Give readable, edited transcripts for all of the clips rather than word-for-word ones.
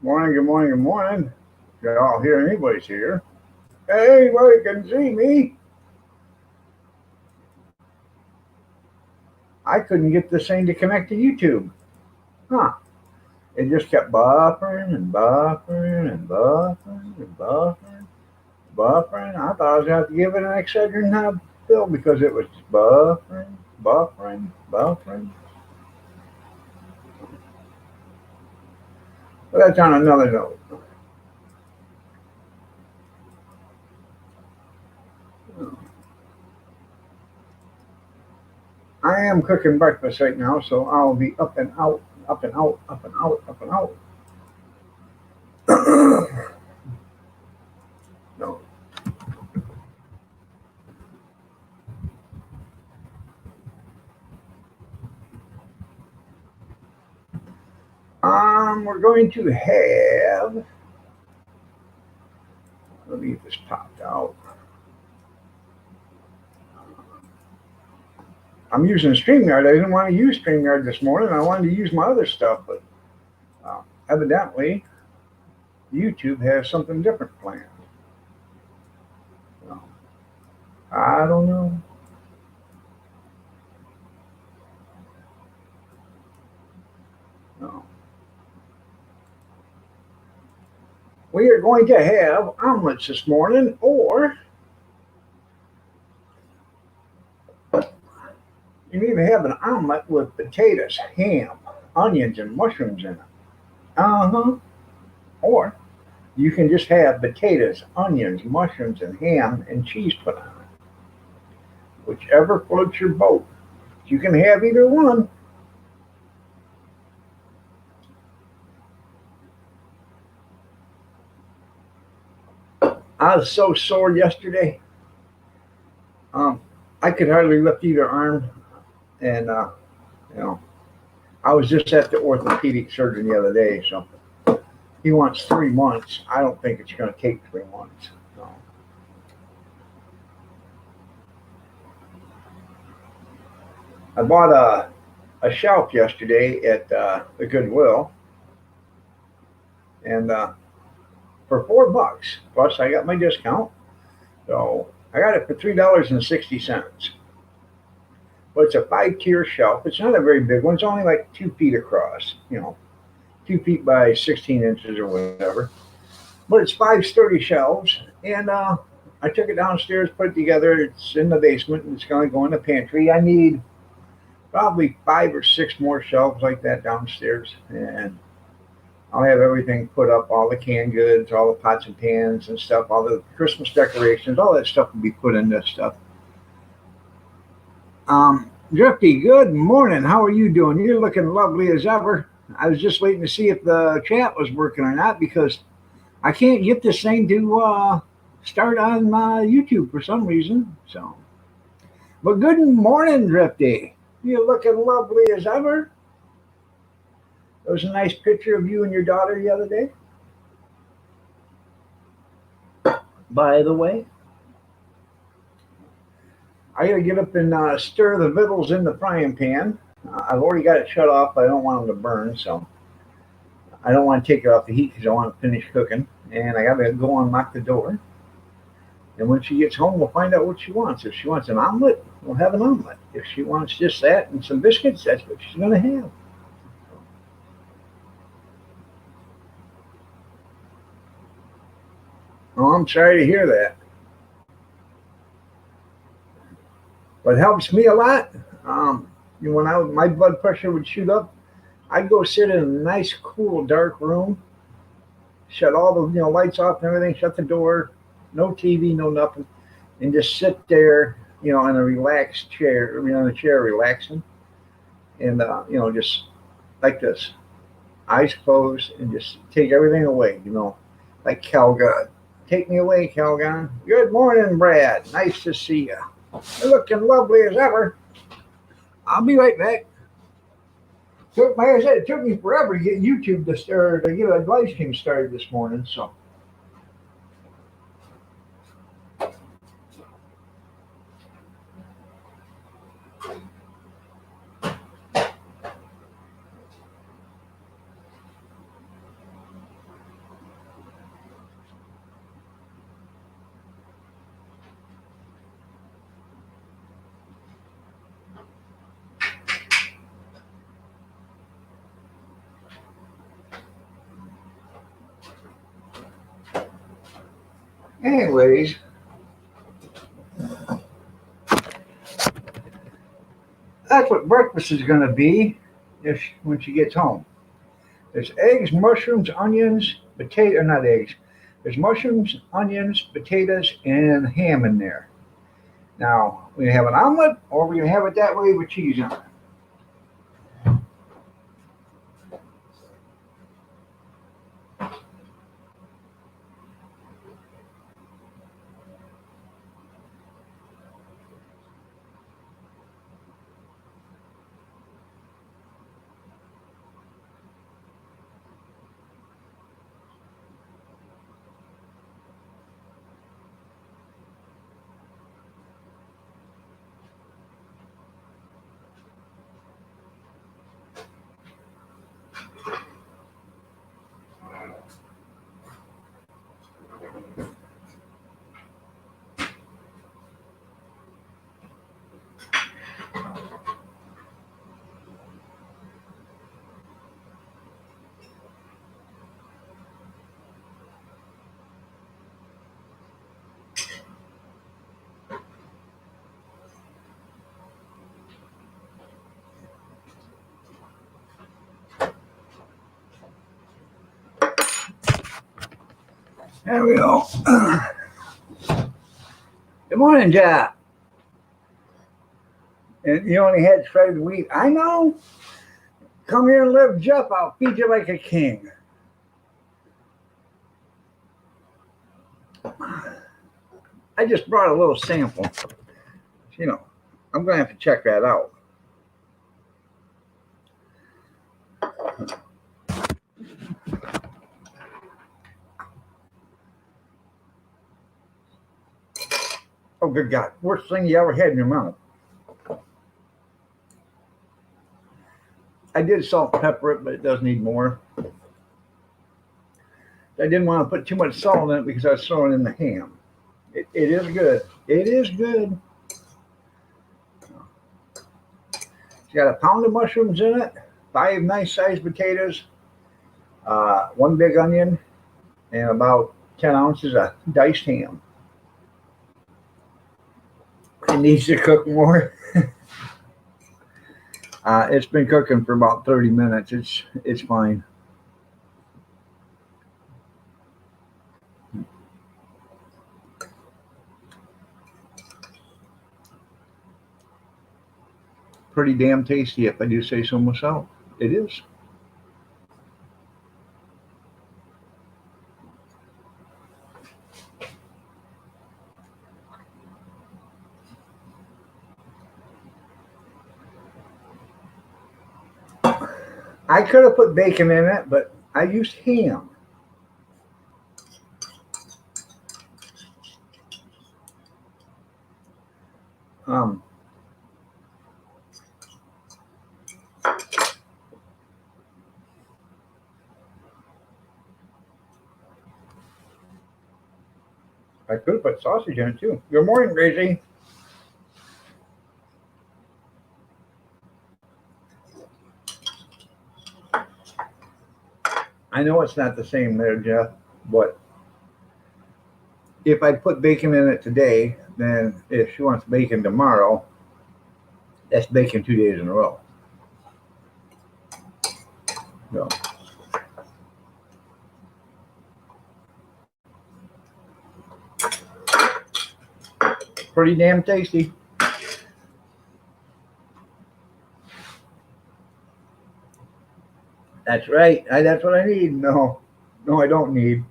Morning, good morning, good morning. You're all here, anybody's here. Hey, well, you can see me. I couldn't get this thing to connect to YouTube. Huh. It just kept buffering and buffering and buffering and buffering, buffering. I thought I was going to have to give it an Excedrin pill because it was just buffering, buffering, buffering. But that's on another note. I am cooking breakfast right now, so I'll be up and out, up and out, up and out, up and out. No. We're going to have. Let me get this popped out. I'm using StreamYard. I didn't want to use StreamYard this morning. I wanted to use my other stuff, but evidently YouTube has something different planned. So, I don't know. No. We are going to have omelets this morning, or you can even have an omelet with potatoes, ham, onions, and mushrooms in it. Uh huh. Or you can just have potatoes, onions, mushrooms, and ham and cheese put on it. Whichever floats your boat. You can have either one. I was so sore yesterday. Um, I could hardly lift either arm, and you know, I was just at the orthopedic surgeon the other day, so he wants 3 months. I don't think it's going to take 3 months. So. I bought a shelf yesterday at the Goodwill, and for $4, plus I got my discount, so I got it for $3.60. Well, it's a 5 tier shelf. It's not a very big one. It's only like 2 feet across, 2 feet by 16 inches or whatever. But it's 5 sturdy shelves, and I took it downstairs, put it together. It's in the basement, and it's going to go in the pantry. I need probably 5 or 6 more shelves like that downstairs, and I'll have everything put up, all the canned goods, all the pots and pans and stuff, all the Christmas decorations, all that stuff will be put in this stuff. Drifty, good morning. How are you doing? You're looking lovely as ever. I was just waiting to see if the chat was working or not because I can't get this thing to start on YouTube for some reason. So, but good morning, Drifty. You're looking lovely as ever. There was a nice picture of you and your daughter the other day. By the way, I gotta get up and stir the victuals in the frying pan. I've already got it shut off. I don't want them to burn, so I don't want to take it off the heat because I want to finish cooking. And I gotta go unlock the door. And when she gets home, we'll find out what she wants. If she wants an omelet, we'll have an omelet. If she wants just that and some biscuits, that's what she's gonna have. Oh, I'm sorry to hear that. What helps me a lot, when my blood pressure would shoot up, I'd go sit in a nice, cool, dark room, shut all the lights off and everything, shut the door, no TV, no nothing, and just sit there, in a relaxed chair, in a chair, relaxing, and just like this, eyes closed, and just take everything away, like Calgon. Take me away, Calgon. Good morning, Brad. Nice to see you. You're looking lovely as ever. I'll be right back. Like I said, it took me forever to get YouTube to start, to get a live stream started this morning. So, Anyways, that's what breakfast is going to be if when she gets home. There's eggs, mushrooms, onions, potato, not eggs. There's mushrooms, onions, potatoes, and ham in there. Now, we have an omelet, or we're going to have it that way with cheese on it. There we go. Good morning, Jack. And you only had shredded wheat. I know. Come here and live, Jeff. I'll feed you like a king. I just brought a little sample. You know, I'm going to have to check that out. Oh, good God. Worst thing you ever had in your mouth. I did salt and pepper it, but it does need more. I didn't want to put too much salt in it because I was throwing in the ham. It is good. It is good. It's got a pound of mushrooms in it, 5 nice sized potatoes, 1 big onion, and about 10 ounces of diced ham. It needs to cook more. It's been cooking for about 30 minutes. It's fine. Pretty damn tasty, if I do say so myself. It is. I could have put bacon in it, but I used ham. I could have put sausage in it too. Good morning, Gracie. I know it's not the same there, Jeff, but if I put bacon in it today, then if she wants bacon tomorrow, that's bacon 2 days in a row. So. Pretty damn tasty. That's right. That's what I need. No, I don't need.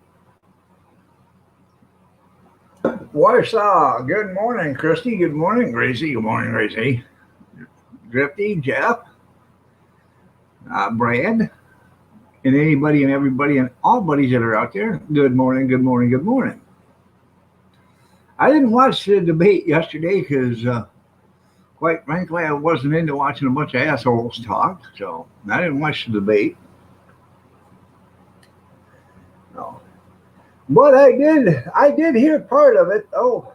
Warsaw. Good morning, Christy. Good morning, Gracie. Good morning, Gracie. Drifty, Jeff, Brad, and anybody and everybody and all buddies that are out there. Good morning, good morning, good morning. I didn't watch the debate yesterday because, quite frankly, I wasn't into watching a bunch of assholes talk, so I didn't watch the debate. No. But I did hear part of it. Oh,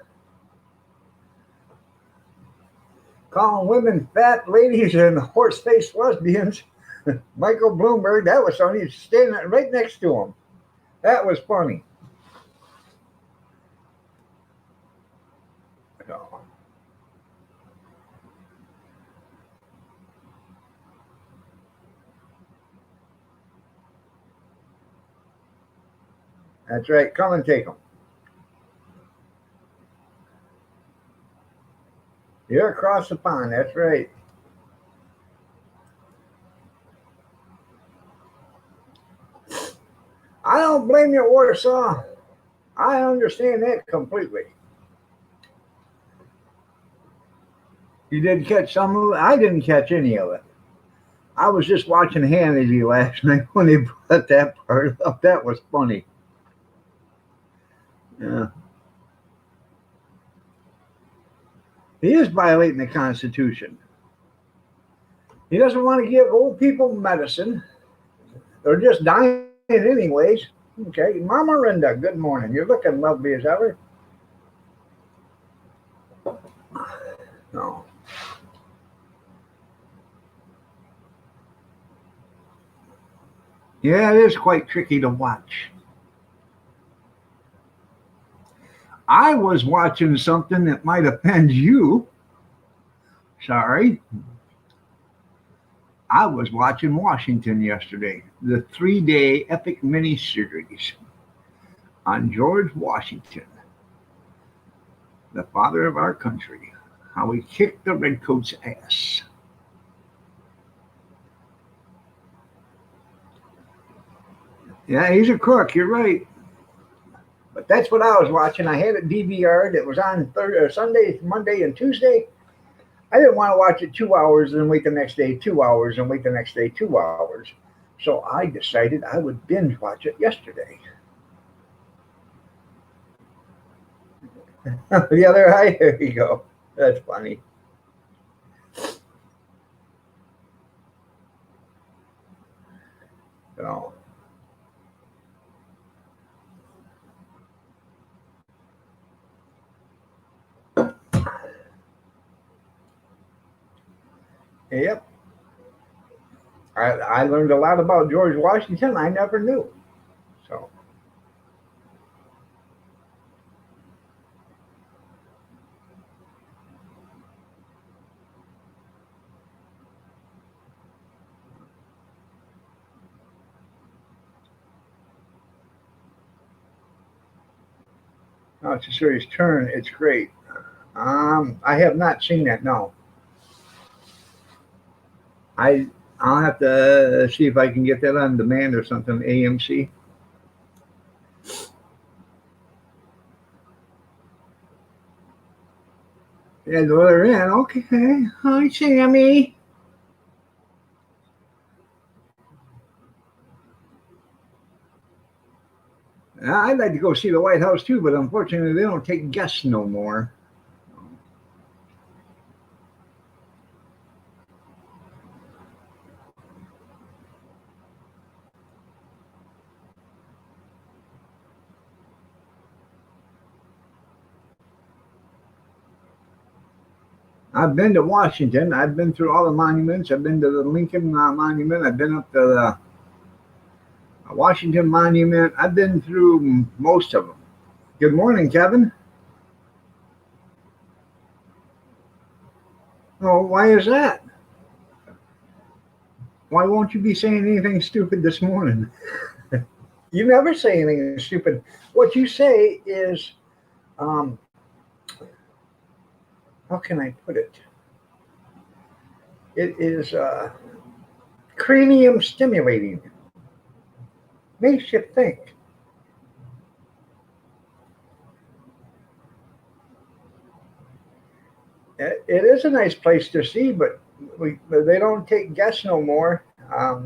calling women fat ladies and horse-faced lesbians. Michael Bloomberg, that was somebody standing right next to him. That was funny. That's right. Come and take them. You're across the pond. That's right. I don't blame you, Warsaw. I understand that completely. You did catch some of it. I didn't catch any of it. I was just watching Hannity last night when they put that part up. That was funny. Yeah. He is violating the Constitution. He doesn't want to give old people medicine. They're just dying anyways. Okay. Mama Rinda, good morning. You're looking lovely as ever. No. Yeah, it is quite tricky to watch. I was watching something that might offend you. Sorry. I was watching Washington yesterday, the 3-day epic miniseries on George Washington, the father of our country, how he kicked the Redcoats' ass. Yeah, he's a crook, you're right. But that's what I was watching. I had it DVR'd. It was on Sunday, Monday, and Tuesday. I didn't want to watch it 2 hours and wait the next day, 2 hours and wait the next day, 2 hours. So I decided I would binge watch it yesterday. The other eye, there you go. That's funny. So, yep. I learned a lot about George Washington I never knew. So, it's a serious turn. It's great. I have not seen that. No, I I'll have to see if I can get that on demand or something. AMC. Yeah, they're in. Okay. Hi, Sammy. I'd like to go see the White House too, but unfortunately, they don't take guests no more. I've been to Washington. I've been through all the monuments. I've been to the Lincoln Monument. I've been up to the Washington Monument. I've been through most of them. Good morning, Kevin. Oh, why is that? Why won't you be saying anything stupid this morning? You never say anything stupid. What you say is, um, how can I put it? It is cranium stimulating. Makes you think. It is a nice place to see, but they don't take guests no more.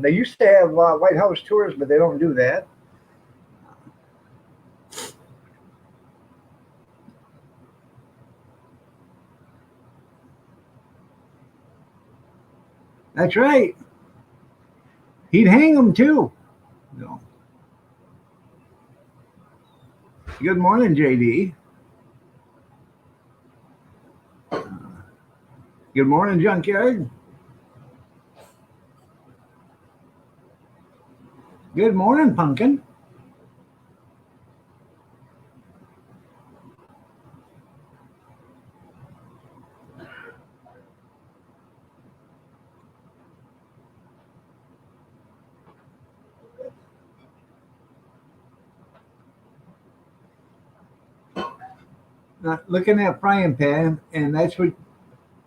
They used to have White House tours, but they don't do that. That's right. He'd hang them too. No. Good morning, JD. Good morning, Junkyard. Good morning, Pumpkin. look in that frying pan, and that's what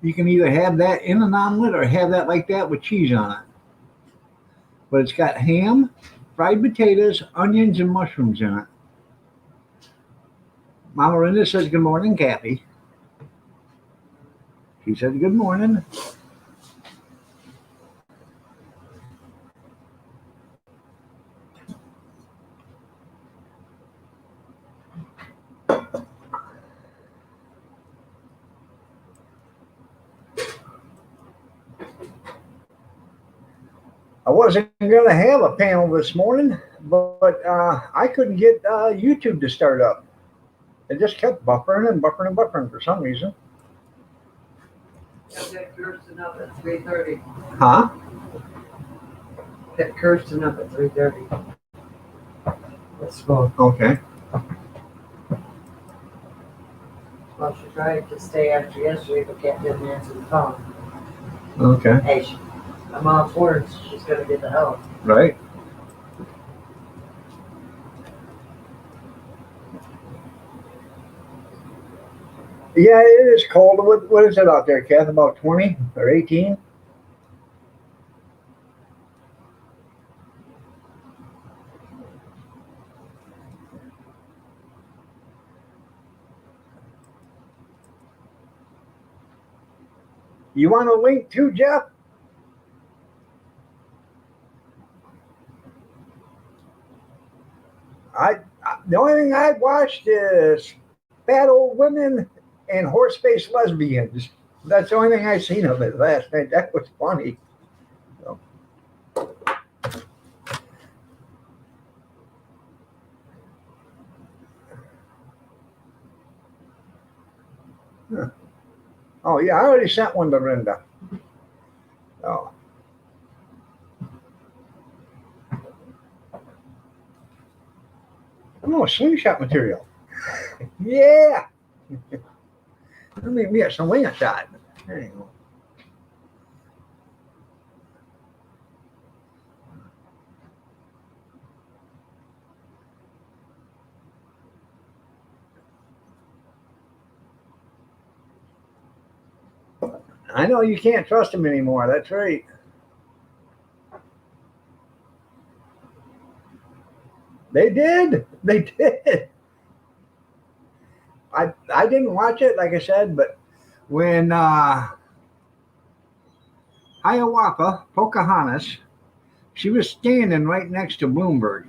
you can either have that in an omelet or have that like that with cheese on it. But it's got ham, fried potatoes, onions, and mushrooms in it. Mama Linda says, "Good morning, Kathy." She said, "Good morning." I wasn't going to have a panel this morning, but I couldn't get YouTube to start up. It just kept buffering and buffering and buffering for some reason. Get Kirsten up at 3:30. Huh? Get Kirsten up at 3:30. Let's go. Okay. Well, she tried to stay after yesterday, but Kat didn't answer the phone. Okay. Hey, I'm all for it. She's gonna get the help. Right. Yeah, it is cold. What is it out there, Kath? About 20 or 18? You want a link too, Jeff? The only thing I watched is fat old women and horse-faced lesbians. That's the only thing I seen of it last night. That was funny. So. Huh. Oh yeah, I already sent one to Brenda. Oh. Oh, slingshot material. Yeah. Let me get some wing shot. There you go. I know you can't trust him anymore. That's right. They did. They did. I didn't watch it, like I said, but when Hiawatha, Pocahontas, she was standing right next to Bloomberg.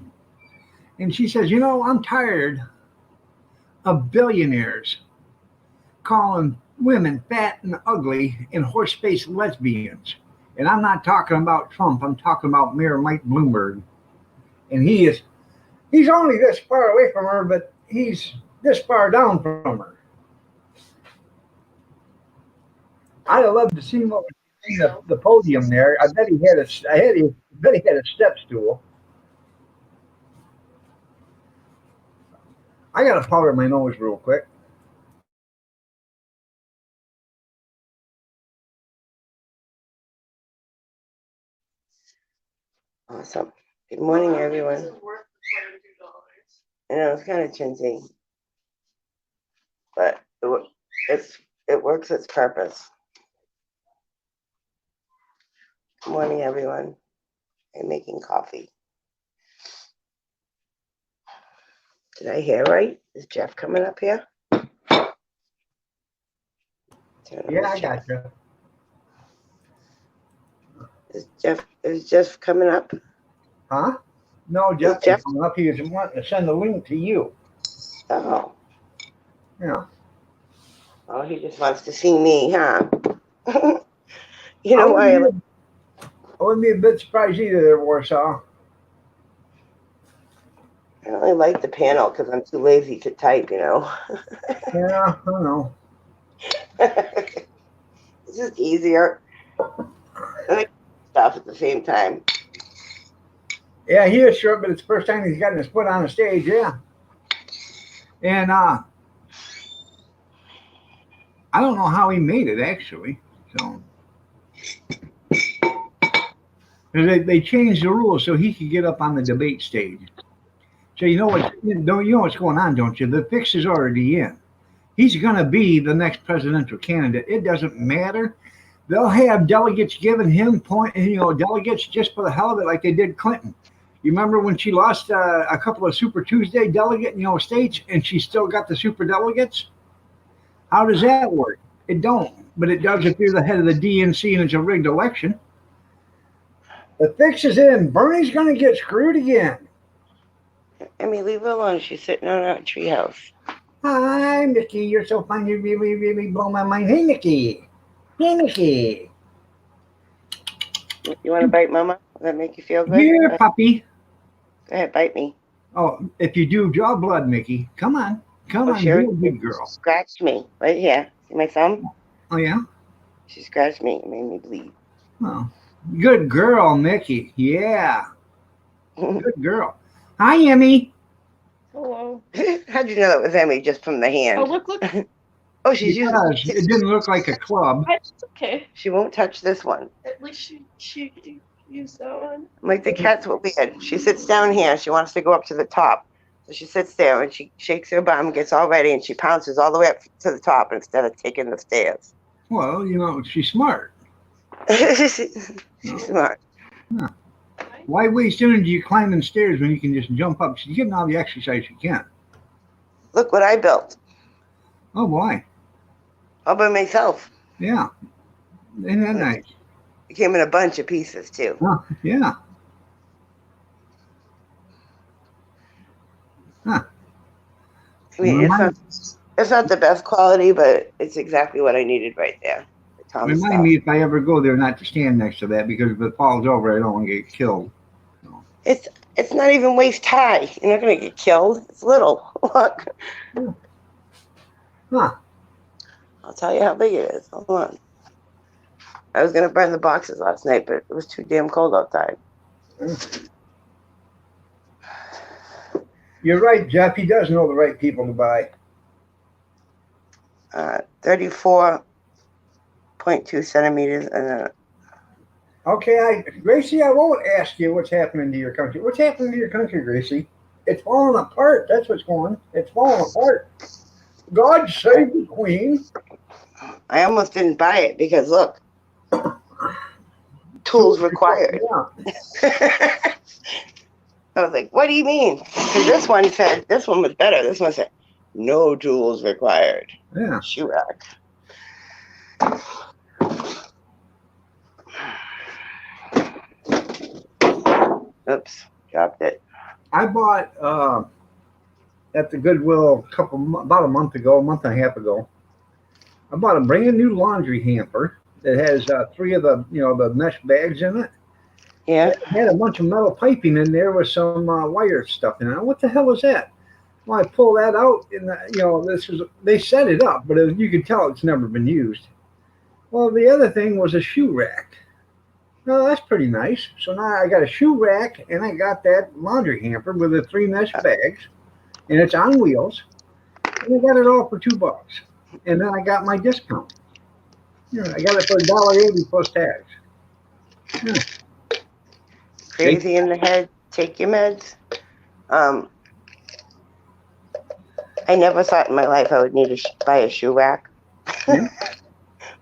And she says, "You know, I'm tired of billionaires calling women fat and ugly and horse-faced lesbians." And I'm not talking about Trump. I'm talking about Mayor Mike Bloomberg. And he's only this far away from her, but he's this far down from her. I'd have loved to see what was the podium there. I bet he had a step stool. I gotta powder my nose real quick. Awesome. Good morning, everyone. I know it's kind of chintzy, but it works its purpose. Good morning, everyone. I'm making coffee. Did I hear right? Is Jeff coming up here? Yeah, I got you. Is Jeff coming up? Huh? No, Jeff is coming up. He was wanting to send a link to you. Oh. Yeah. Oh, he just wants to see me, huh? You know why? I wouldn't be a bit surprised either there, Warsaw. I only like the panel because I'm too lazy to type, you know. Yeah, I know. It's just easier. I like stuff at the same time. Yeah, he is short, but it's the first time he's gotten his foot on the stage, yeah. And I don't know how he made it, actually. So they changed the rules so he could get up on the debate stage. So you know what's going on, don't you? The fix is already in. He's going to be the next presidential candidate. It doesn't matter. They'll have delegates giving him delegates just for the hell of it, like they did Clinton. You remember when she lost a couple of Super Tuesday delegate, states, and she still got the super delegates? How does that work? It don't, but it does if you're the head of the DNC and it's a rigged election. The fix is in. Bernie's going to get screwed again. I mean, leave her alone. She's sitting on our treehouse. Hi, Mickey. You're so fun. You really, really blow my mind. Hey, Mickey. Hey, Mickey. You want to bite Mama? Does that make you feel good? Here, puppy. Go ahead, bite me. Oh, if you do, draw blood, Mickey. Come on. Come on. Sure. Be a good girl. Scratched me right here. See my thumb? Oh, yeah? She scratched me and made me bleed. Oh, good girl, Mickey. Yeah. Good girl. Hi, Emmy. Hello. How'd you know that was Emmy just from the hand? Oh, look. Oh, she's Because using it didn't look like a club. It's okay. She won't touch this one. At least she used that one. Like the cat's weird. She sits down here. She wants to go up to the top. So she sits there and she shakes her bum, gets all ready, and she pounces all the way up to the top instead of taking the stairs. Well, she's smart. She's smart. Huh. Why waste energy climbing stairs when you can just jump up? She's getting all the exercise you can. Look what I built. Oh, boy. All by myself. Yeah. Isn't that nice? It came in a bunch of pieces, too. Huh. Yeah. Huh. I mean, it's not the best quality, but it's exactly what I needed right there. Remind me if I ever go there not to stand next to that, because if it falls over, I don't want to get killed. It's not even waist high. You're not going to get killed. It's little. Look. Huh. I'll tell you how big it is. Hold on. I was going to burn the boxes last night, but it was too damn cold outside. You're right, Jeff. He does know the right people to buy. 34.2 centimeters. And Okay, Gracie, I won't ask you what's happening to your country. What's happening to your country, Gracie? It's falling apart. That's what's going on. It's falling apart. God save the Queen. I almost didn't buy it because, look, tools required. Yeah. I was like, what do you mean? Because this one was better. This one said, no tools required. Yeah. Shoe rack. Oops, dropped it. I bought at the Goodwill about a month and a half ago. I bought a brand new laundry hamper that has 3 of the mesh bags in it. Yeah. It had a bunch of metal piping in there with some wire stuff in it. What the hell is that? Well, I pull that out, and they set it up, but you can tell it's never been used. Well, the other thing was a shoe rack. Well, that's pretty nice. So now I got a shoe rack, and I got that laundry hamper with the 3 mesh bags, and it's on wheels. And I got it all for $2. And then I got my discount. I got it for $1.80 plus tax. Yeah. Crazy in the head. Take your meds. I never thought in my life I would need to buy a shoe rack. Yeah.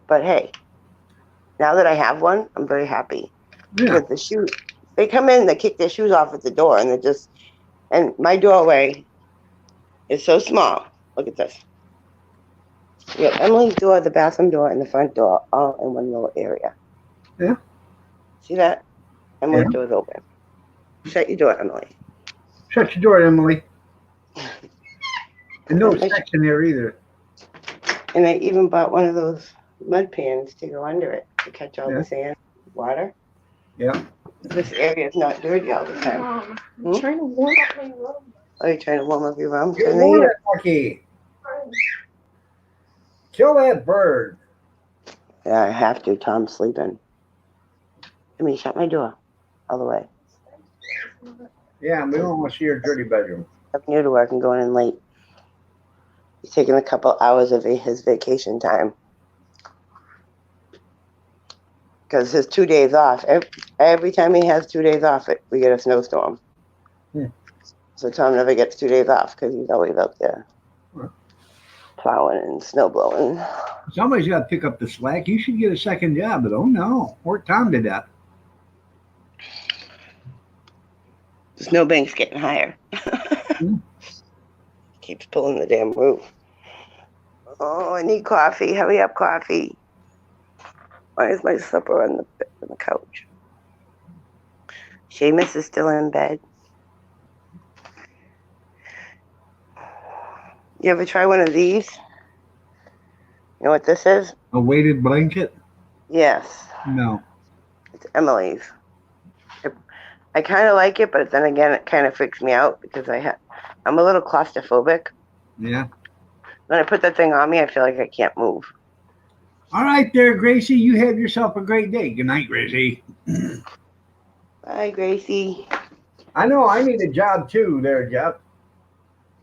But hey, now that I have one, I'm very happy. Yeah. Because the shoes, they come in, they kick their shoes off at the door, and and my doorway is so small. Look at this. Yeah, Emily's door, the bathroom door, and the front door, all in one little area. Yeah. See that? Emily's door is open. Shut your door, Emily. Shut your door, Emily. And no sex in there either. And I even bought one of those mud pans to go under it to catch all the sand, water. Yeah. This area is not dirty all the time. I'm trying to warm up my room. Oh, you're trying to warm up your room? Good morning, Lucky. Kill that bird. Yeah, I have to. Tom's sleeping. I mean, shut my door all the way. Yeah, we don't want to see your dirty bedroom. I'm new to work and going in late. He's taking a couple hours of his vacation time. Because his 2 days off, every time he has 2 days off, we get a snowstorm. Hmm. So Tom never gets 2 days off because he's always out there. Huh. plowing and snow blowing. Somebody's got to pick up the slack. You should get a second job, but oh no, work Tom to death. The snowbank's getting higher. Keeps pulling the damn roof. Oh, I need coffee. Hurry up, coffee. Why is my slipper on the couch? Seamus is still in bed. You ever try one of these? You know what this is? A weighted blanket? Yes, No. it's Emily's. I kind of like it, but then again, it kind of freaks me out because I'm a little claustrophobic. Yeah. When I put that thing on me, I feel like I can't move. All right there, Gracie. You have yourself a great day. Good night, Gracie. Bye, Gracie. I know I need a job too there, Jeff.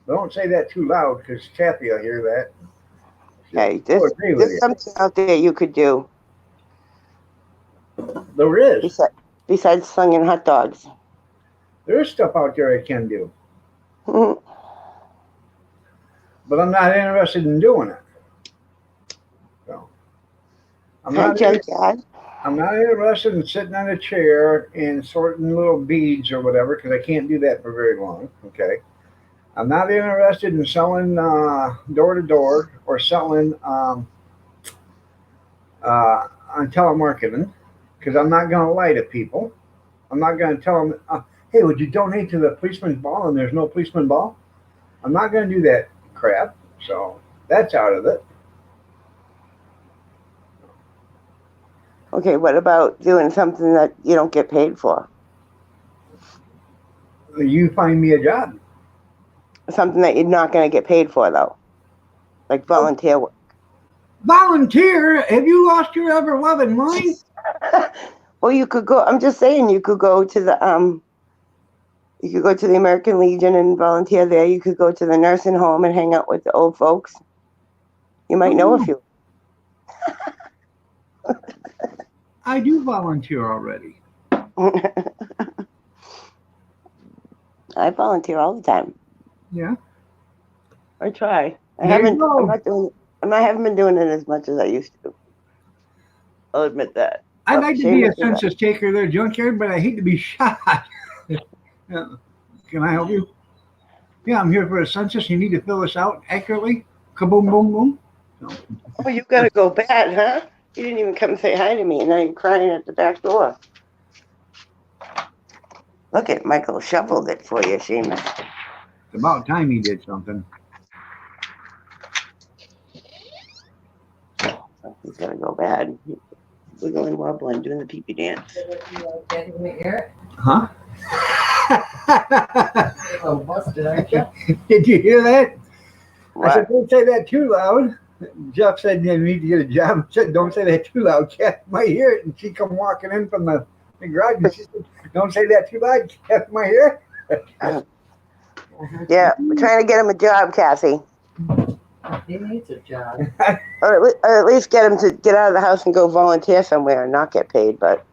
Don't say that too loud because Kathy will hear that. Hey, She'll agree with there's you. something out there you could do There is. besides slinging hot dogs. There is stuff out there I can do, Mhm. but I'm not interested in doing it. So I'm Hi, not. Junkyard. I'm not interested in sitting on a chair and sorting little beads or whatever because I can't do that for very long. Okay. I'm not interested in selling door to door or selling on telemarketing because I'm not going to lie to people. I'm not going to tell them, hey, would you donate to the policeman's ball? And there's no policeman ball. I'm not going to do that crap. So that's out of it. Okay, what about doing something that you don't get paid for? You find me a job. Something that you're not going to get paid for, though. Like volunteer work. Volunteer? Have you lost your ever loving mind? Well, you could go, I'm just saying, you could go to the American Legion and volunteer there. You could go to the nursing home and hang out with the old folks. You might know a few. I do volunteer already. I volunteer all the time. Yeah. I try. I There you haven't. go. I haven't been doing it as much as I used to. I'll admit that. I'd like to be a Seamus is census taker there, junkyard, but I hate to be shot. Can I help you? Yeah, I'm here for a census. You need to fill this out accurately. Kaboom, boom, boom. Oh, you gotta go bad, huh? You didn't even come and say hi to me, and now you're crying at the back door. Look at Michael shoveled it for you, Seamus. It's about time he did something. He's gonna go bad. Wiggling, wobbling, doing the pee-pee dance. Getting in the ear? Huh? Oh, busted, aren't you? Did you hear that? I said, What? don't say that too loud. Jeff said you need to get a job. I said, don't say that too loud. Cat might hear it. And she come walking in from the garage and she said, don't say that too loud. Cat might hear it. Yeah, we're trying to get him a job, Cassie. He needs a job. Or at least get him to get out of the house and go volunteer somewhere and not get paid, but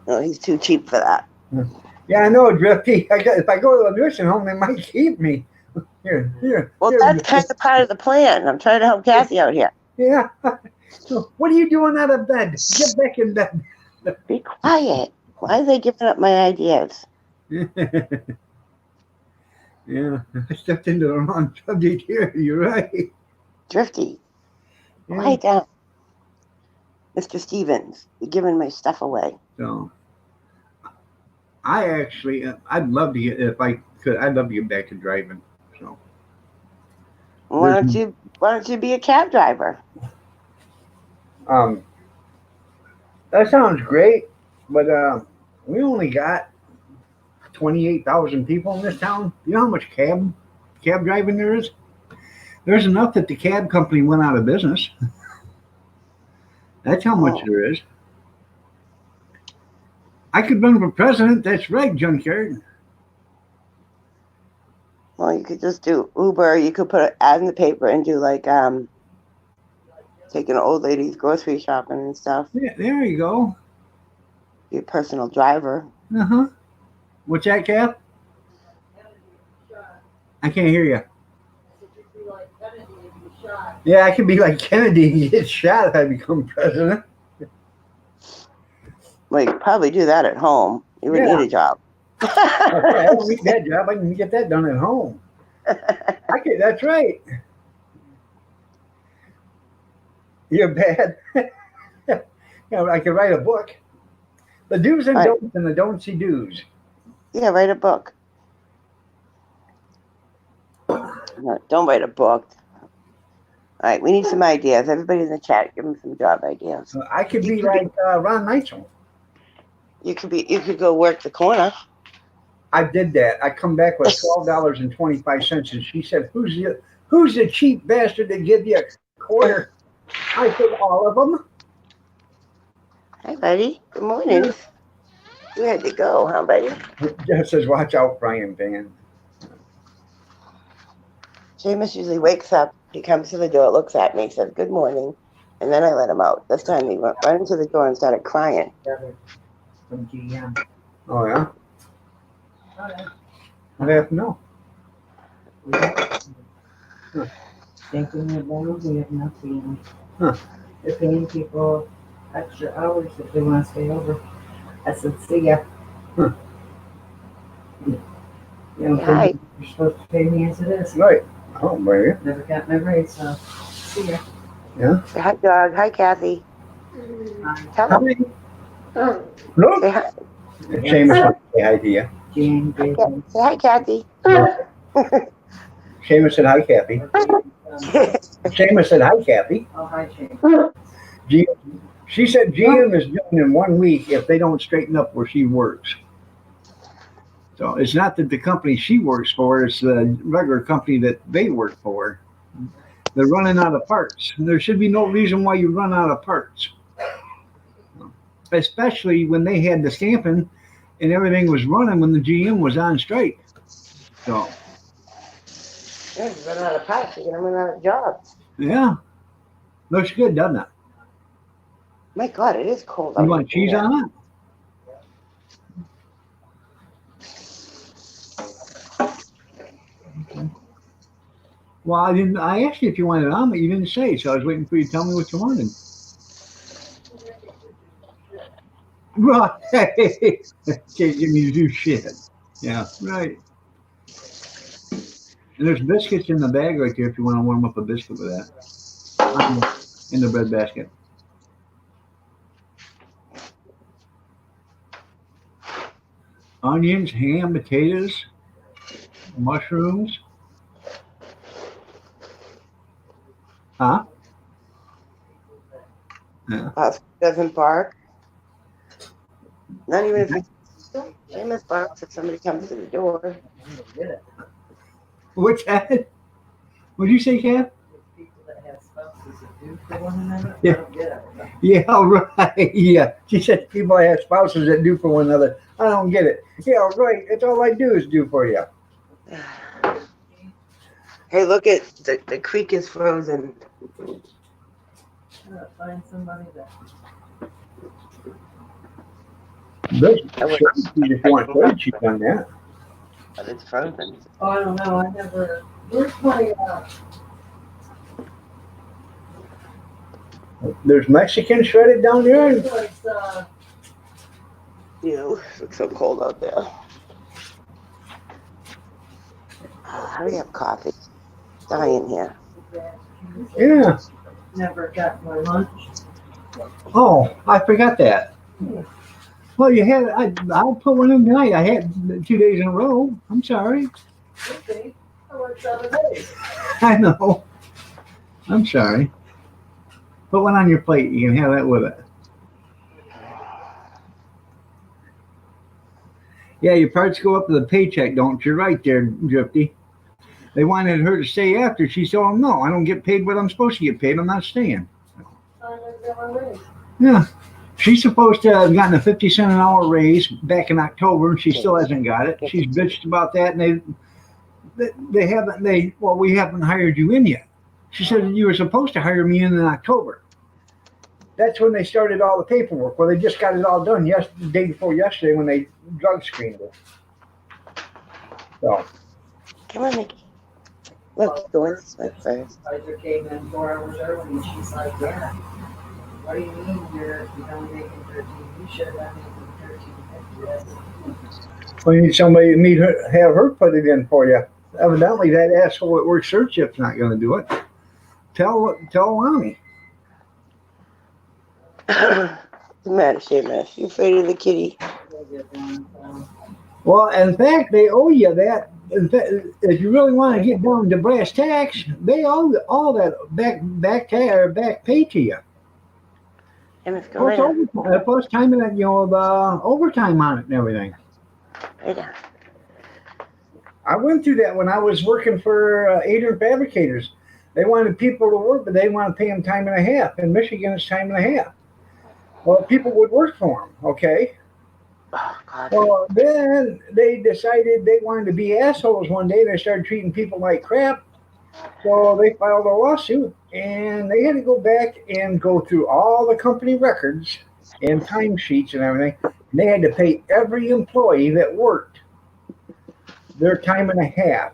no, he's too cheap for that. Yeah, I know, Drifty. If I go to the nursing home, they might keep me. Here. Well, here, that's kind of part of the plan. I'm trying to help Cassie out here. Yeah. So what are you doing out of bed? Get back in bed. Be quiet. Why are they giving up my ideas? Yeah, I stepped into the wrong subject here. You're right. Drifty, Yeah. quiet down. Mr. Stevens, you're giving my stuff away. So, I actually, I'd love to get, if I could, I'd love to get back to driving. So, Why don't you be a cab driver? that sounds great, but we only got 28,000 people in this town. You know how much cab driving there is? There's enough that the cab company went out of business. That's how much there is. I could run for president. That's right, junkyard. Well, you could just do Uber. You could put an ad in the paper and do like taking old ladies grocery shopping and stuff. Yeah, there you go. Be a personal driver. Uh-huh. What's that, Cap? I can't hear you. Yeah, I could be like Kennedy and get shot if I become president. Well, you could probably do that at home. You wouldn't Yeah. need a job. Okay, I don't need that job. I can get that done at home. That's right. You're bad. I could write a book. The do's and Right. don'ts and the don'tsy do's. Yeah, write a book. No, don't write a book. All right, we need some ideas. Everybody in the chat, give them some job ideas. I could be like Ron Neitzel. You could go work the corner. I did that. I come back with $12.25, and she said, "Who's the cheap bastard that give you a quarter?" I said, "All of them." Hi, buddy. Good morning. You had to go, huh, buddy? Jeff says, "Watch out, Brian Van." Seamus usually wakes up. He comes to the door, looks at me, says, "Good morning," and then I let him out. This time he went right into the door and started crying. From GM. Oh yeah. Oh, yeah. I have to know. Thinking about we have nothing. Huh. They're paying people extra hours if they want to stay over. I said, see ya. Huh. You know, Hi. you're supposed to pay me as it is. Right. I don't blame you. Never got my raise, so see ya. Say hi, dog. Hi, Kathy. Tell How them. many? Oh, Look. Say hi. Seamus wants to say hi to you. Jane, Jason. Say hi, Kathy. Seamus said hi, Kathy. Seamus said hi, Kathy. Oh, hi, Jane. She said GM is done in 1 week if they don't straighten up where she works. So it's not that the company she works for, it's the regular company that they work for. They're running out of parts. And there should be no reason why you run out of parts. Especially when they had the stamping and everything was running when the GM was on strike. So, Yeah, you run out of parts, you're gonna run out of jobs. yeah. Looks good, doesn't it? My God, it is cold. You out want here. cheese on it? Well, I asked you if you wanted omelet. You didn't say, so I was waiting for you to tell me what you wanted. Right. Can't get me to do shit. Yeah, right. And there's biscuits in the bag right there if you want to warm up a biscuit with that. In the bread basket. Onions, ham, potatoes, mushrooms. Huh? Yeah. Doesn't bark. Not even if it's Seamus barks if somebody comes to the door. Get it. What's that? What'd you say, Kat? People that have spouses that do for one another. Yeah. I don't get it. Yeah, right. Yeah. She said people have spouses that do for one another. I don't get it. Yeah, right. That's all I do is do for you. Hey, look at the creek is frozen. Find somebody that. But I would- you just want third cheese on that. But it's frozen. Oh, I don't know. I never. Where's my? There's Mexican shredded down there. Ew, it's so cold out there. Hurry up, coffee. It's dying here. Yeah. Never got my lunch. Oh, I forgot that. Well, you had. I'll put one in tonight. I had 2 days in a row. I'm sorry. Okay. I worked 7 days. I know. I'm sorry. Put one on your plate. You can have that with it. Yeah, your parts go up to the paycheck, don't you? Right there, Drifty. They wanted her to stay after. She told them, no, I don't get paid what I'm supposed to get paid. I'm not staying. I never got my raise. Yeah. She's supposed to have gotten a 50 cent an hour raise back in October, and she still hasn't got it. She's bitched about that, and we haven't hired you in yet. She said you were supposed to hire me in October. That's when they started all the paperwork. Well, they just got it all done the day before yesterday when they drug screened her. So, Come on, Mickey. Look, go in this way first. Supervisor came in 4 hours early and she's like, yeah, what do you mean you're only making 13? You should have been making 13.50. We need somebody to meet her, have her put it in for you. Evidently, that asshole at work search shift's not going to do it. Tell Lonnie. What's the matter, Seamus? You afraid of the kitty? Well, in fact, they owe you that. In fact, if you really want to get down to brass tacks, they owe all that back pay to you. Seamus, go Plus lay down. overtime, plus time and the overtime on it and everything. Lay down. I went through that when I was working for Adrian Fabricators. They wanted people to work, but they want to pay them time and a half. In Michigan, it's time and a half. Well, people would work for them, okay? Oh, God. Well, then they decided they wanted to be assholes one day. They started treating people like crap. So they filed a lawsuit, and they had to go back and go through all the company records and timesheets and everything. And they had to pay every employee that worked their time and a half.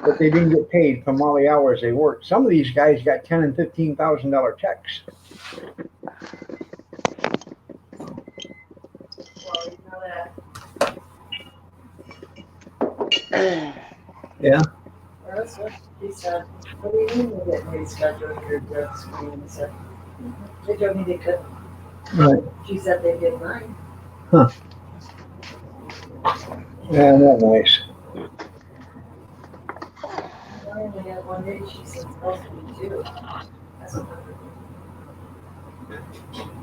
But they didn't get paid from all the hours they worked. Some of these guys got $10,000 and $15,000 checks. Well, you know that. Yeah. Well, that's what she said. What do you mean they didn't reschedule your drug screen? I said, they told me they couldn't. Right. She said they did mine. Yeah, not nice. I only had one day. She said supposed to be 2. That's what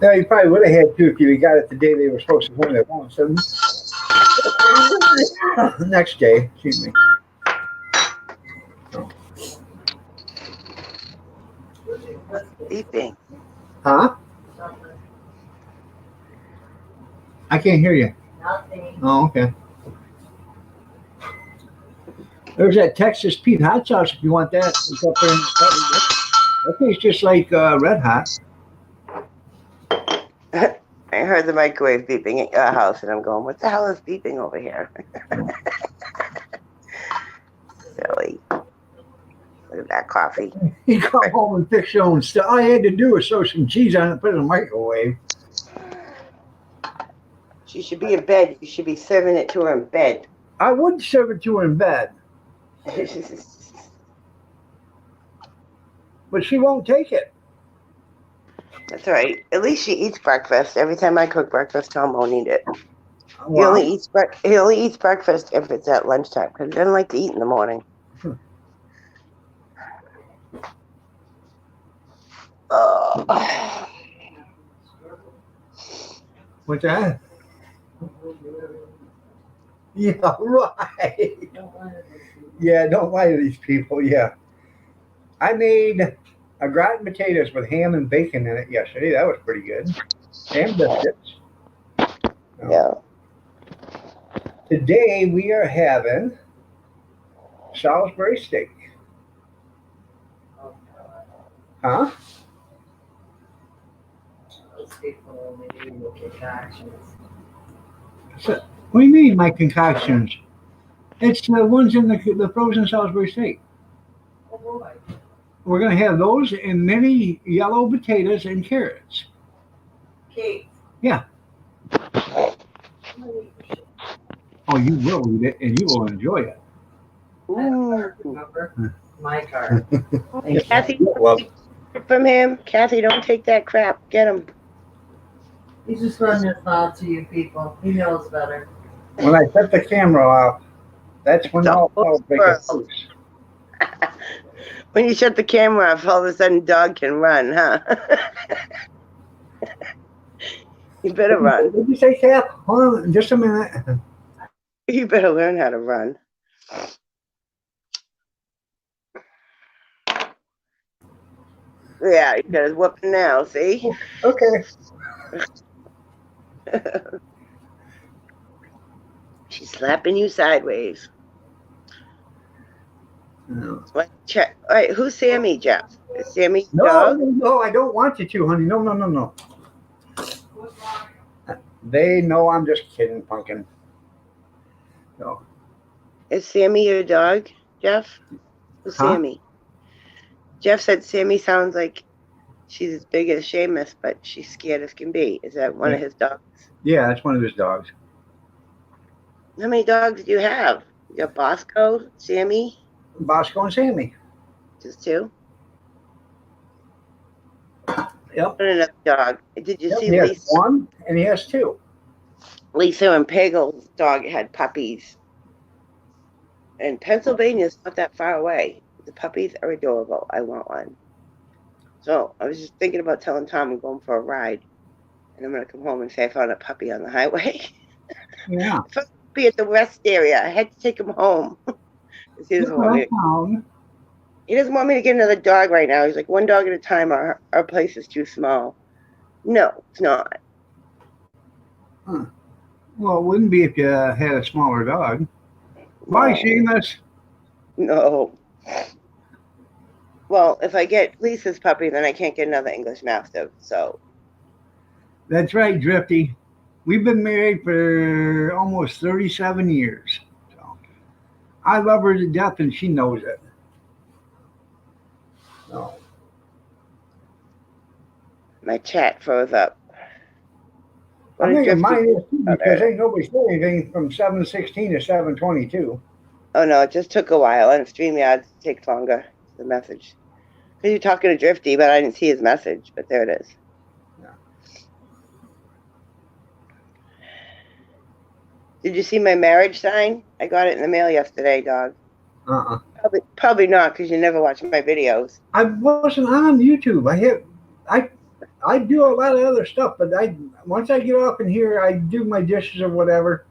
Yeah, you probably would have had two if you got it the day they were supposed to win it once. Next day, excuse me. Beeping. Huh? I can't hear you. Nothing. Oh, okay. There's that Texas Pete hot sauce if you want that. It's up there in the that tastes just like Red Hot. I heard the microwave beeping at your house, and I'm going, what the hell is beeping over here? Silly. Look at that coffee. You come home and fix your own stuff. All I had to do was throw some cheese on it, put it in the microwave. She should be in bed. You should be serving it to her in bed. I would serve it to her in bed, but she won't take it. That's all right. At least she eats breakfast. Every time I cook breakfast, Tom won't eat it. He Well, only eats breakfast if it's at lunchtime because he doesn't like to eat in the morning. Oh. what's that? Yeah, right. Yeah, don't lie to these people. Yeah. I made a gratin potatoes with ham and bacon in it yesterday. That was pretty good. And biscuits. Yeah. Today we are having Salisbury steak. Huh? Those people only do concoctions. So, what do you mean, my concoctions? It's the ones in the frozen Salisbury steak. Oh boy. We're going to have those and many yellow potatoes and carrots. Kate. Yeah. Oh, you will eat it and you will enjoy it. Remember? My card. Kathy, Well, from him. Kathy, don't take that crap. Get him. He's just running his mouth to you people. He knows better. when I set the camera off, that's when all hell breaks loose. When you shut the camera off, all of a sudden dog can run, huh? You better run. Did you say, Cap? Hold on just a minute. You better learn how to run. Yeah, you got his whooping now, see? Okay. She's slapping you sideways. No, What? Check. All right, who's Sammy, Jeff? Is Sammy no, dog? no, I don't want you to, honey. No, no, no, no. They know I'm just kidding, Pumpkin. No. Is Sammy your dog? Jeff? Who's Huh? Sammy? Jeff said Sammy sounds like she's as big as Seamus, but she's scared as can be. Is that one of his dogs? Yeah, that's one of his dogs. How many dogs do you have? You got Bosco, Sammy, Bosco and Sammy. just two? Yep. And another dog. Did you Yep, see he has Lisa? one and he has two. Lisa and Pagel's dog had puppies. And Pennsylvania's not that far away. The puppies are adorable. I want one. So I was just thinking about telling Tom I'm going for a ride. And I'm going to come home and say I found a puppy on the highway. Yeah. Be at the rest area. I had to take him home. 'Cause he doesn't want me. He doesn't want me to get another dog right now. He's like, one dog at a time. Our place is too small. No, it's not. Well, it wouldn't be if you had a smaller dog. Bye, Seamus. No. Well, if I get Lisa's puppy, then I can't get another English Mastiff. So That's right, Drifty. We've been married for almost 37 years. So I love her to death and she knows it. So, my chat froze up. What I did think Drifty mine do? is too because ain't nobody said anything from 7:16 to 7:22. Oh, no, it just took a while. And StreamYard takes longer, the message. Because you're talking to Drifty, but I didn't see his message. But there it is. Yeah. Did you see my marriage sign? I got it in the mail yesterday, dog. Uh-uh. Probably not, because you never watch my videos. I wasn't on YouTube. I do a lot of other stuff, but once I get off in here, I do my dishes or whatever.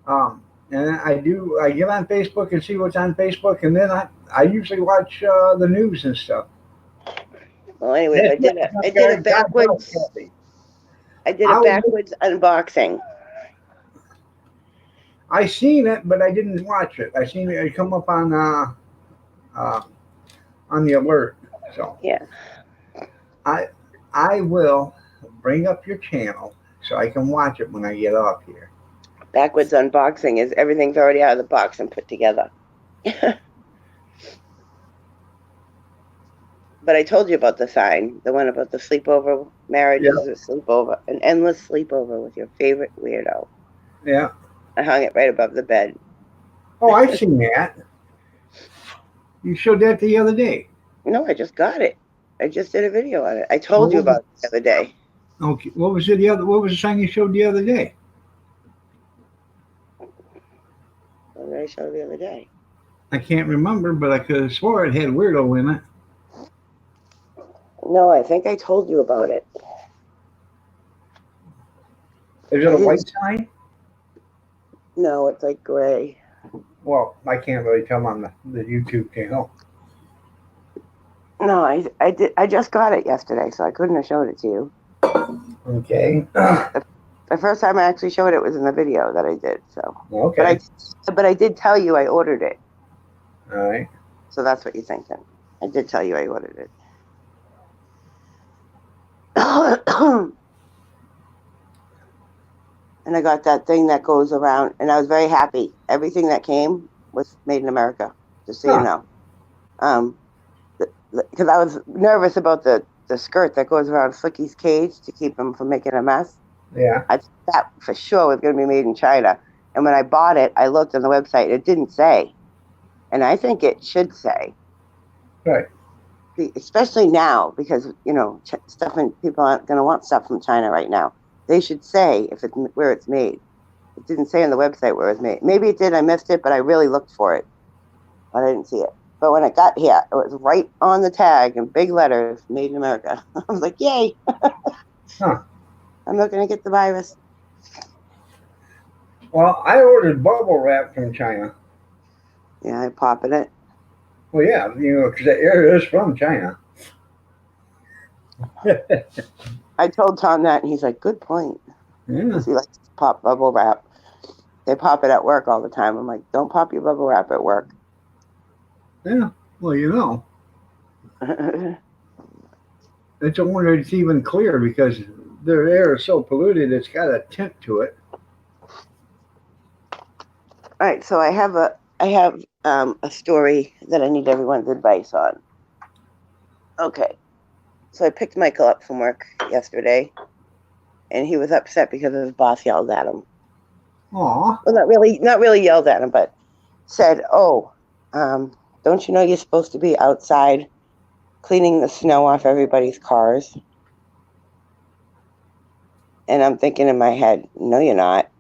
And I get on Facebook and see what's on Facebook, and then I usually watch the news and stuff. Well, anyways, I did a backwards. I did a backwards unboxing. I seen it, but I didn't watch it. I seen it come up on the alert. So Yeah. I will bring up your channel so I can watch it when I get off here. Backwards unboxing is everything's already out of the box and put together. But I told you about the sign, the one about the sleepover. Marriage is a sleepover, an endless sleepover with your favorite weirdo. Yeah. I hung it right above the bed. Oh, I've seen that. You showed that the other day. No, I just got it. I just did a video on it. I told you about it the other day. Okay. What was the sign you showed the other day? What did I show the other day? I can't remember, but I could have swore it had weirdo in it. No, I think I told you about it. Is it a white sign? No, it's like gray. Well, I can't really tell on the YouTube channel. No, I just got it yesterday, so I couldn't have showed it to you. Okay. The first time I actually showed it was in the video that I did. So, Okay. but I did tell you I ordered it. All right. So that's what you're thinking. I did tell you I ordered it. And I got that thing that goes around, and I was very happy. Everything that came was made in America, just so you know. Because I was nervous about the skirt that goes around Slicky's cage to keep him from making a mess. Yeah. I thought that for sure was going to be made in China. And when I bought it, I looked on the website. It didn't say. And I think it should say. Right. Especially now, because, you know, people aren't going to want stuff from China right now. They should say where it's made. It didn't say on the website where it was made. Maybe it did. I missed it, but I really looked for it. But I didn't see it. But when it got here, it was right on the tag in big letters, made in America. I was like, yay. I'm not going to get the virus. Well, I ordered bubble wrap from China. Yeah, I pop in it. Well, yeah, because the area is from China. I told Tom that, and he's like, good point. Yeah. Because he likes to pop bubble wrap. They pop it at work all the time. I'm like, don't pop your bubble wrap at work. Yeah. Well, it's a wonder it's even clear because their air is so polluted. It's got a tint to it. All right, so I have a story that I need everyone's advice on. Okay, so I picked Michael up from work yesterday, and he was upset because his boss yelled at him. Aw. Well, not really yelled at him, but said, "Oh, don't you know you're supposed to be outside cleaning the snow off everybody's cars?" And I'm thinking in my head, no, you're not.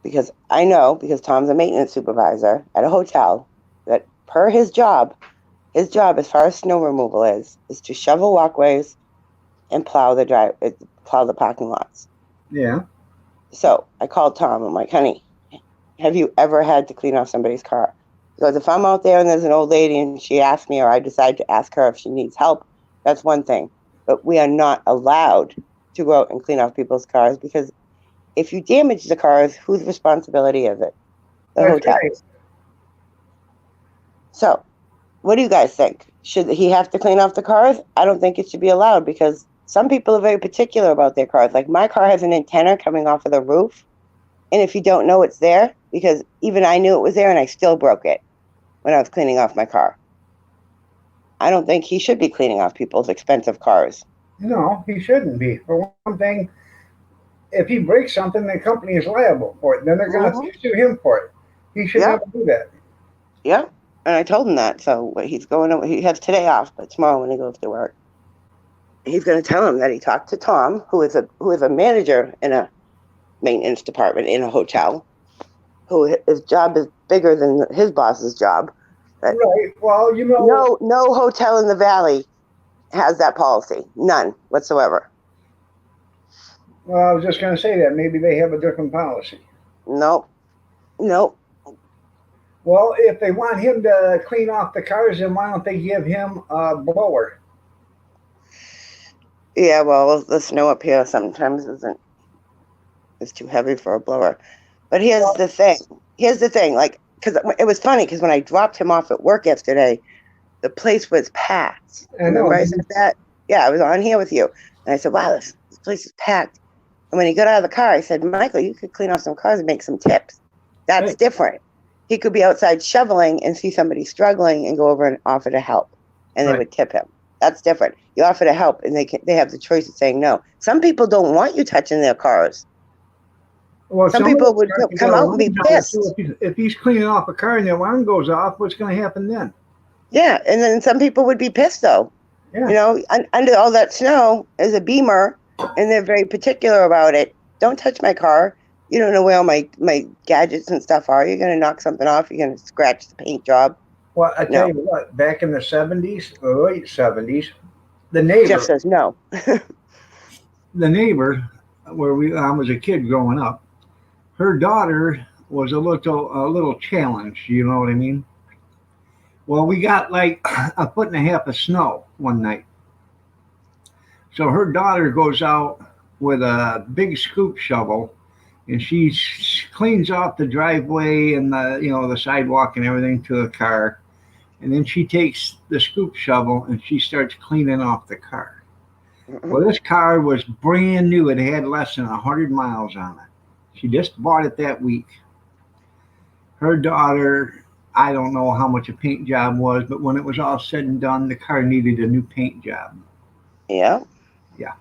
Because I know, because Tom's a maintenance supervisor at a hotel, that per his job as far as snow removal is to shovel walkways and plow the parking lots. Yeah. So I called Tom. I'm like, honey, have you ever had to clean off somebody's car? Because if I'm out there and there's an old lady and she asks me, or I decide to ask her if she needs help, that's one thing. But we are not allowed to go out and clean off people's cars, because if you damage the cars, whose responsibility is it? The That's hotel. right. So, what do you guys think? Should he have to clean off the cars? I don't think it should be allowed, because some people are very particular about their cars. Like, my car has an antenna coming off of the roof, and if you don't know it's there, because even I knew it was there and I still broke it when I was cleaning off my car. I don't think he should be cleaning off people's expensive cars. No, he shouldn't be. For one thing, if he breaks something, the company is liable for it. Then they're going to sue him for it. He should never do that. Yeah, and I told him that. So he has today off, but tomorrow when he goes to work, he's going to tell him that he talked to Tom, who is a manager in a maintenance department in a hotel, his job is bigger than his boss's job. Right. Well, you know. No hotel in the valley has that policy. None whatsoever. Well, I was just going to say that. Maybe they have a different policy. Nope. Well, if they want him to clean off the cars, then why don't they give him a blower? Yeah, well, the snow up here sometimes is too heavy for a blower. But here's the thing. Like, because it was funny, because when I dropped him off at work yesterday, the place was packed. Remember I said that? Yeah, I was on here with you. And I said, wow, this place is packed. And when he got out of the car, I said, Michael, you could clean off some cars and make some tips. That's different. He could be outside shoveling and see somebody struggling and go over and offer to help. And they would tip him. That's different. You offer to help, and they have the choice of saying no. Some people don't want you touching their cars. Well, some people would come out and be pissed. If he's cleaning off a car and the alarm goes off, what's going to happen then? Yeah, and then some people would be pissed, though. Yeah. You know, under all that snow is a Beamer, and they're very particular about it. Don't touch my car. You don't know where all my gadgets and stuff are. You're going to knock something off. You're going to scratch the paint job. Well, I tell you what, back in the 70s, or late 70s, the neighbor... Jeff says no. The neighbor, where I was a kid growing up, her daughter was a little challenged, you know what I mean? Well, we got like a foot and a half of snow one night. So her daughter goes out with a big scoop shovel, and she cleans off the driveway and the sidewalk and everything to the car. And then she takes the scoop shovel and she starts cleaning off the car. Well, this car was brand new. It had less than 100 miles on it. She just bought it that week. Her daughter, I don't know how much a paint job was, but when it was all said and done, the car needed a new paint job. Yeah. Yeah.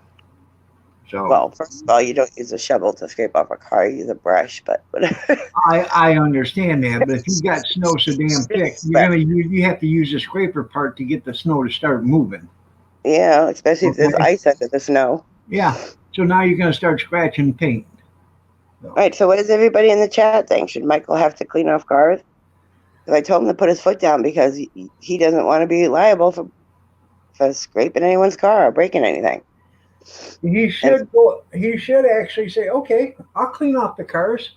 So. Well, first of all, you don't use a shovel to scrape off a car. You use a brush, but I understand that, but if you've got snow so damn thick, you have to use the scraper part to get the snow to start moving. Yeah, especially if there's ice under the snow. Yeah. So now you're going to start scratching paint. All right. So what does everybody in the chat think? Should Michael have to clean off cars? Because I told him to put his foot down, because he doesn't want to be liable for scraping anyone's car or breaking anything. He should actually say, okay, I'll clean off the cars,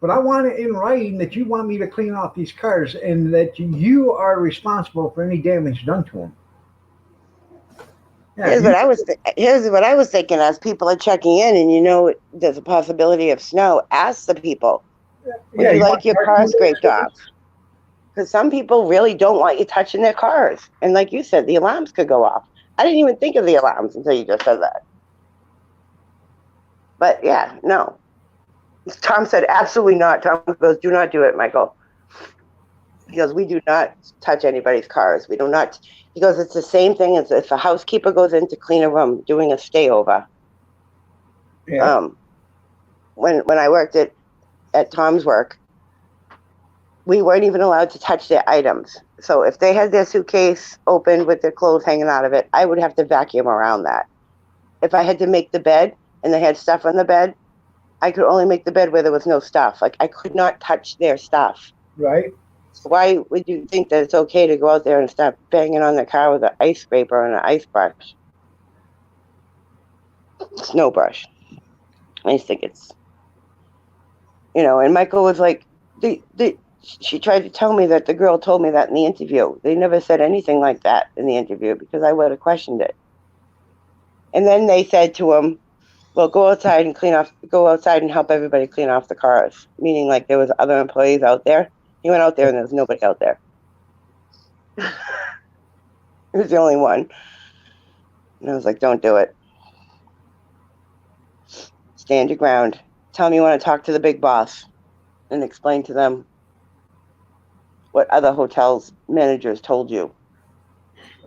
but I want it in writing that you want me to clean off these cars and that you are responsible for any damage done to them. Yeah, here's what I was thinking as people are checking in, and there's a possibility of snow. Ask the people, would you like your car scraped off? Because some people really don't want you touching their cars. And like you said, the alarms could go off. I didn't even think of the alarms until you just said that. But yeah, no. Tom said, absolutely not. Tom goes, do not do it, Michael. He goes, we do not touch anybody's cars. We do not. He goes, it's the same thing as if a housekeeper goes in to clean a room doing a stayover. Yeah. When I worked at Tom's work, we weren't even allowed to touch their items. So if they had their suitcase open with their clothes hanging out of it, I would have to vacuum around that. If I had to make the bed and they had stuff on the bed, I could only make the bed where there was no stuff. Like, I could not touch their stuff. Right. So why would you think that it's okay to go out there and start banging on the car with an ice scraper and an ice brush? Snow brush. I just think it's, and Michael was like, she tried to tell me that the girl told me that in the interview. They never said anything like that in the interview because I would have questioned it. And then they said to him, well, go outside and help everybody clean off the cars. Meaning like there was other employees out there. He went out there and there was nobody out there. He was the only one. And I was like, don't do it. Stand your ground. Tell them you want to talk to the big boss and explain to them what other hotels managers told you,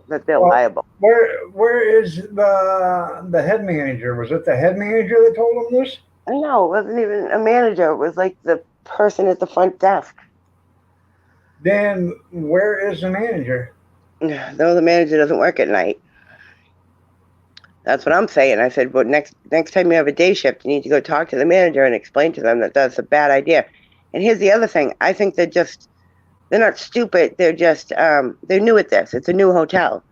that they're liable. Where is the head manager? Was it the head manager that told him this? No, it wasn't even a manager. It was like the person at the front desk. Then where is the manager? No, the manager doesn't work at night. That's what I'm saying. I said, well, next time you have a day shift, you need to go talk to the manager and explain to them that that's a bad idea. And here's the other thing. I think they're not stupid. They're just, they're new at this. It's a new hotel.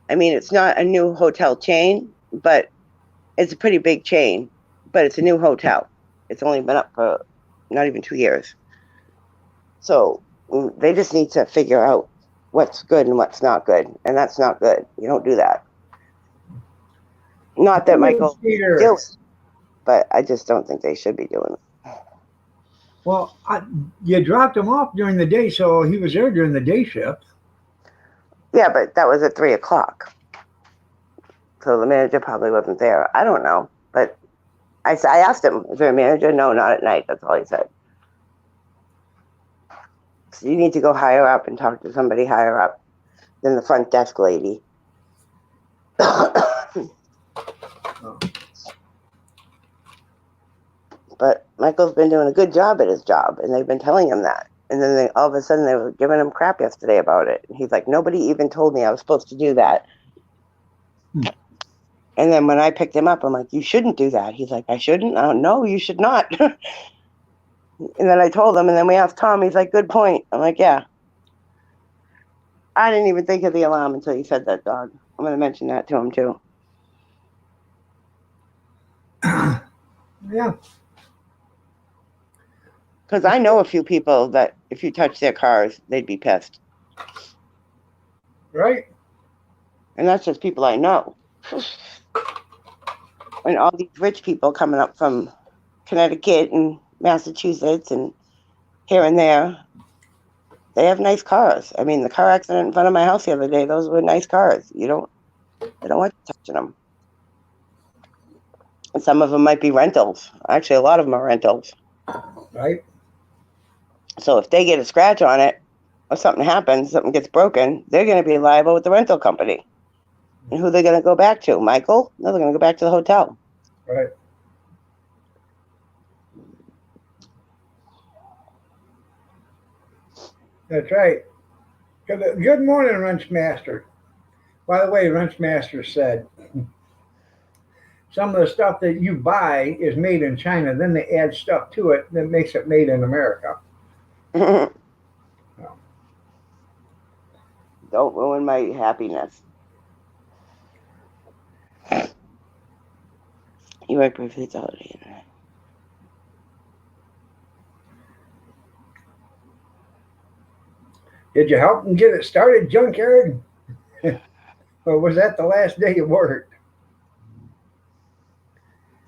I mean, it's not a new hotel chain, but it's a pretty big chain, but it's a new hotel. It's only been up for not even 2 years. So they just need to figure out what's good and what's not good. And that's not good. You don't do that. Not that Michael guilty, but I just don't think they should be doing it. Well, you dropped him off during the day, so he was there during the day shift. Yeah, but that was at 3:00. So the manager probably wasn't there. I don't know. But I asked him, is there a manager? No, not at night. That's all he said. So you need to go higher up and talk to somebody higher up than the front desk lady. But Michael's been doing a good job at his job, and they've been telling him that. And then all of a sudden they were giving him crap yesterday about it. And he's like, nobody even told me I was supposed to do that. And then when I picked him up, I'm like, you shouldn't do that. He's like, I shouldn't? Oh, no, you should not. And then I told him, and then we asked Tom. He's like, good point. I'm like, yeah. I didn't even think of the alarm until you said that, dog. I'm going to mention that to him, too. Yeah. Because I know a few people that if you touch their cars, they'd be pissed. Right. And that's just people I know. And all these rich people coming up from Connecticut and Massachusetts and here and there, they have nice cars. I mean, the car accident in front of my house the other day, those were nice cars. They don't want you touching them. And some of them might be rentals. Actually, a lot of them are rentals. Right. So if they get a scratch on it or something happens, something gets broken, they're going to be liable with the rental company. And who they're going to go back to? Michael? No, they're going to go back to the hotel. Right. That's right. Good morning, Wrench Master. By the way, Wrench Master said some of the stuff that you buy is made in China. Then they add stuff to it that makes it made in America. Don't ruin my happiness. You work perfectly holiday. Did you help them get it started, Junkyard? Or was that the last day you worked?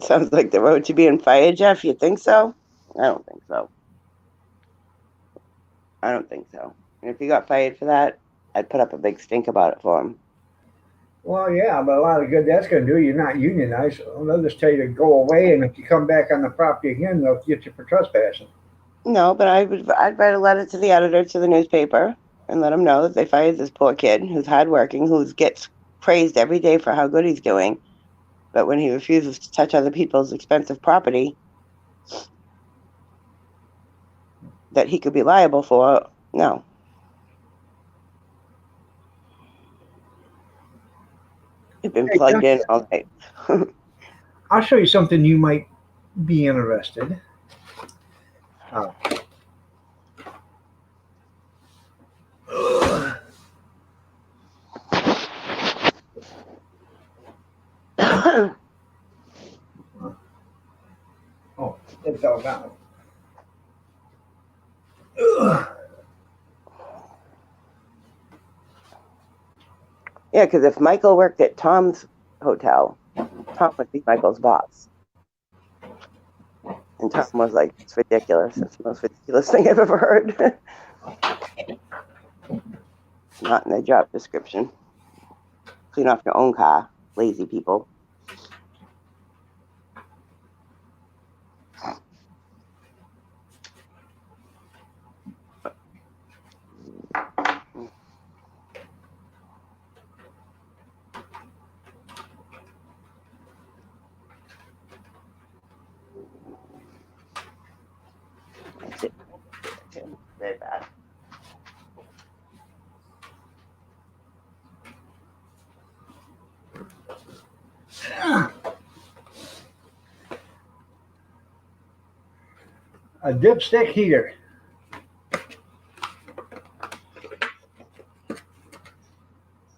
Sounds like the road to being fired, Jeff. You think so? I don't think so. And if he got fired for that, I'd put up a big stink about it for him. Well, yeah, but a lot of good that's going to do. You're not unionized. They'll just tell you to go away, and if you come back on the property again, they'll get you for trespassing. No, but I'd write a letter to the editor, to the newspaper, and let them know that they fired this poor kid who's hardworking, who gets praised every day for how good he's doing. But when he refuses to touch other people's expensive property that he could be liable for, no. You've been Hey, plugged in all night. I'll show you something you might be interested. Oh, it fell down. Yeah, because if Michael worked at Tom's hotel, Tom would be Michael's boss. And Tom was like, it's ridiculous. It's the most ridiculous thing I've ever heard. Not in their job description. Clean off your own car, lazy people. That's it. Very bad. A dipstick heater.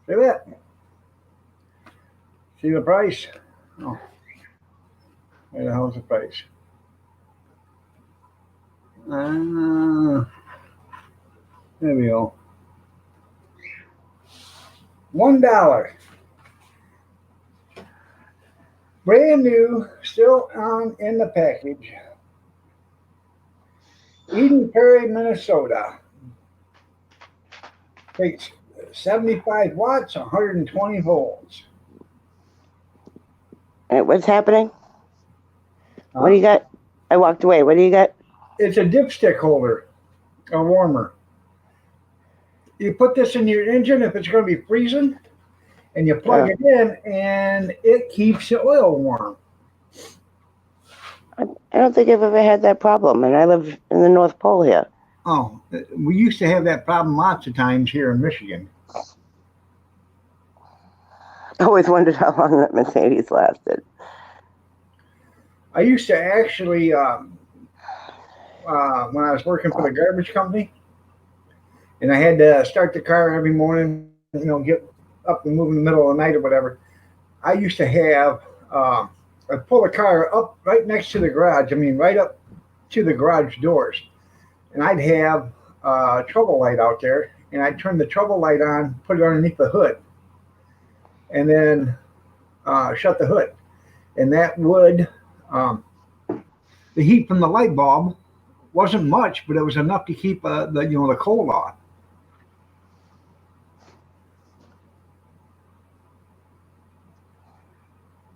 See that? See the price? Oh. Where the hell's the price? There we go. $1. Brand new, still on in the package. Eden Prairie, Minnesota. Takes 75 watts, 120 volts. All right, what's happening? What do you got? I walked away. What do you got? It's a dipstick holder, a warmer. You put this in your engine if it's going to be freezing, and you plug it in, and it keeps the oil warm. I don't think I've ever had that problem, and I live in the North Pole here. Oh, we used to have that problem lots of times here in Michigan. I always wondered how long that Mercedes lasted. I used to actually, when I was working for the garbage company, and I had to start the car every morning, get up and move in the middle of the night or whatever. I used to have, I'd pull the car up right next to the garage. I mean, right up to the garage doors. And I'd have a trouble light out there, and I'd turn the trouble light on, put it underneath the hood, and then shut the hood. And that would, the heat from the light bulb wasn't much, but it was enough to keep the cold off.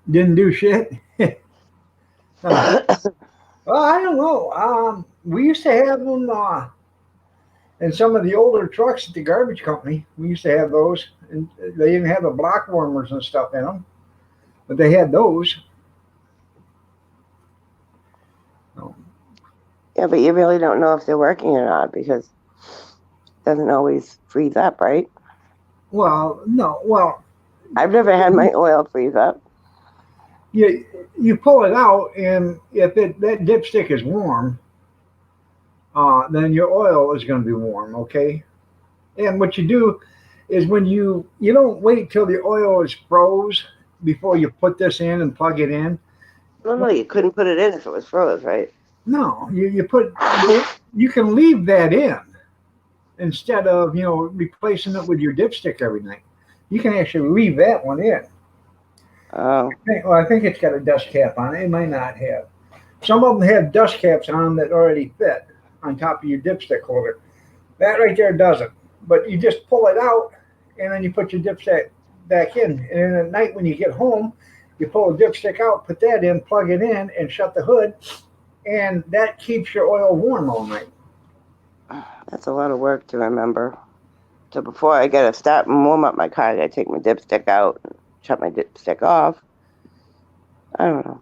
Didn't do shit. Well, I don't know. We used to have them in some of the older trucks at the garbage company. We used to have those, and they didn't have the block warmers and stuff in them, but they had those. Yeah, but you really don't know if they're working or not because it doesn't always freeze up, right? Well, no. Well, I've never had my oil freeze up. You pull it out, and if that dipstick is warm, then your oil is going to be warm, okay? And what you do is when you don't wait till the oil is froze before you put this in and plug it in. No, you couldn't put it in if it was froze, right? No, you can leave that in instead of, replacing it with your dipstick every night. You can actually leave that one in. Oh. Well, I think it's got a dust cap on it. It might not have. Some of them have dust caps on that already fit on top of your dipstick holder. That right there doesn't. But you just pull it out, and then you put your dipstick back in. And then at night when you get home, you pull the dipstick out, put that in, plug it in, and shut the hood, and that keeps your oil warm all night. That's a lot of work to remember. So before I gotta start and warm up my car, I gotta take my dipstick out and shut my dipstick off. I don't know.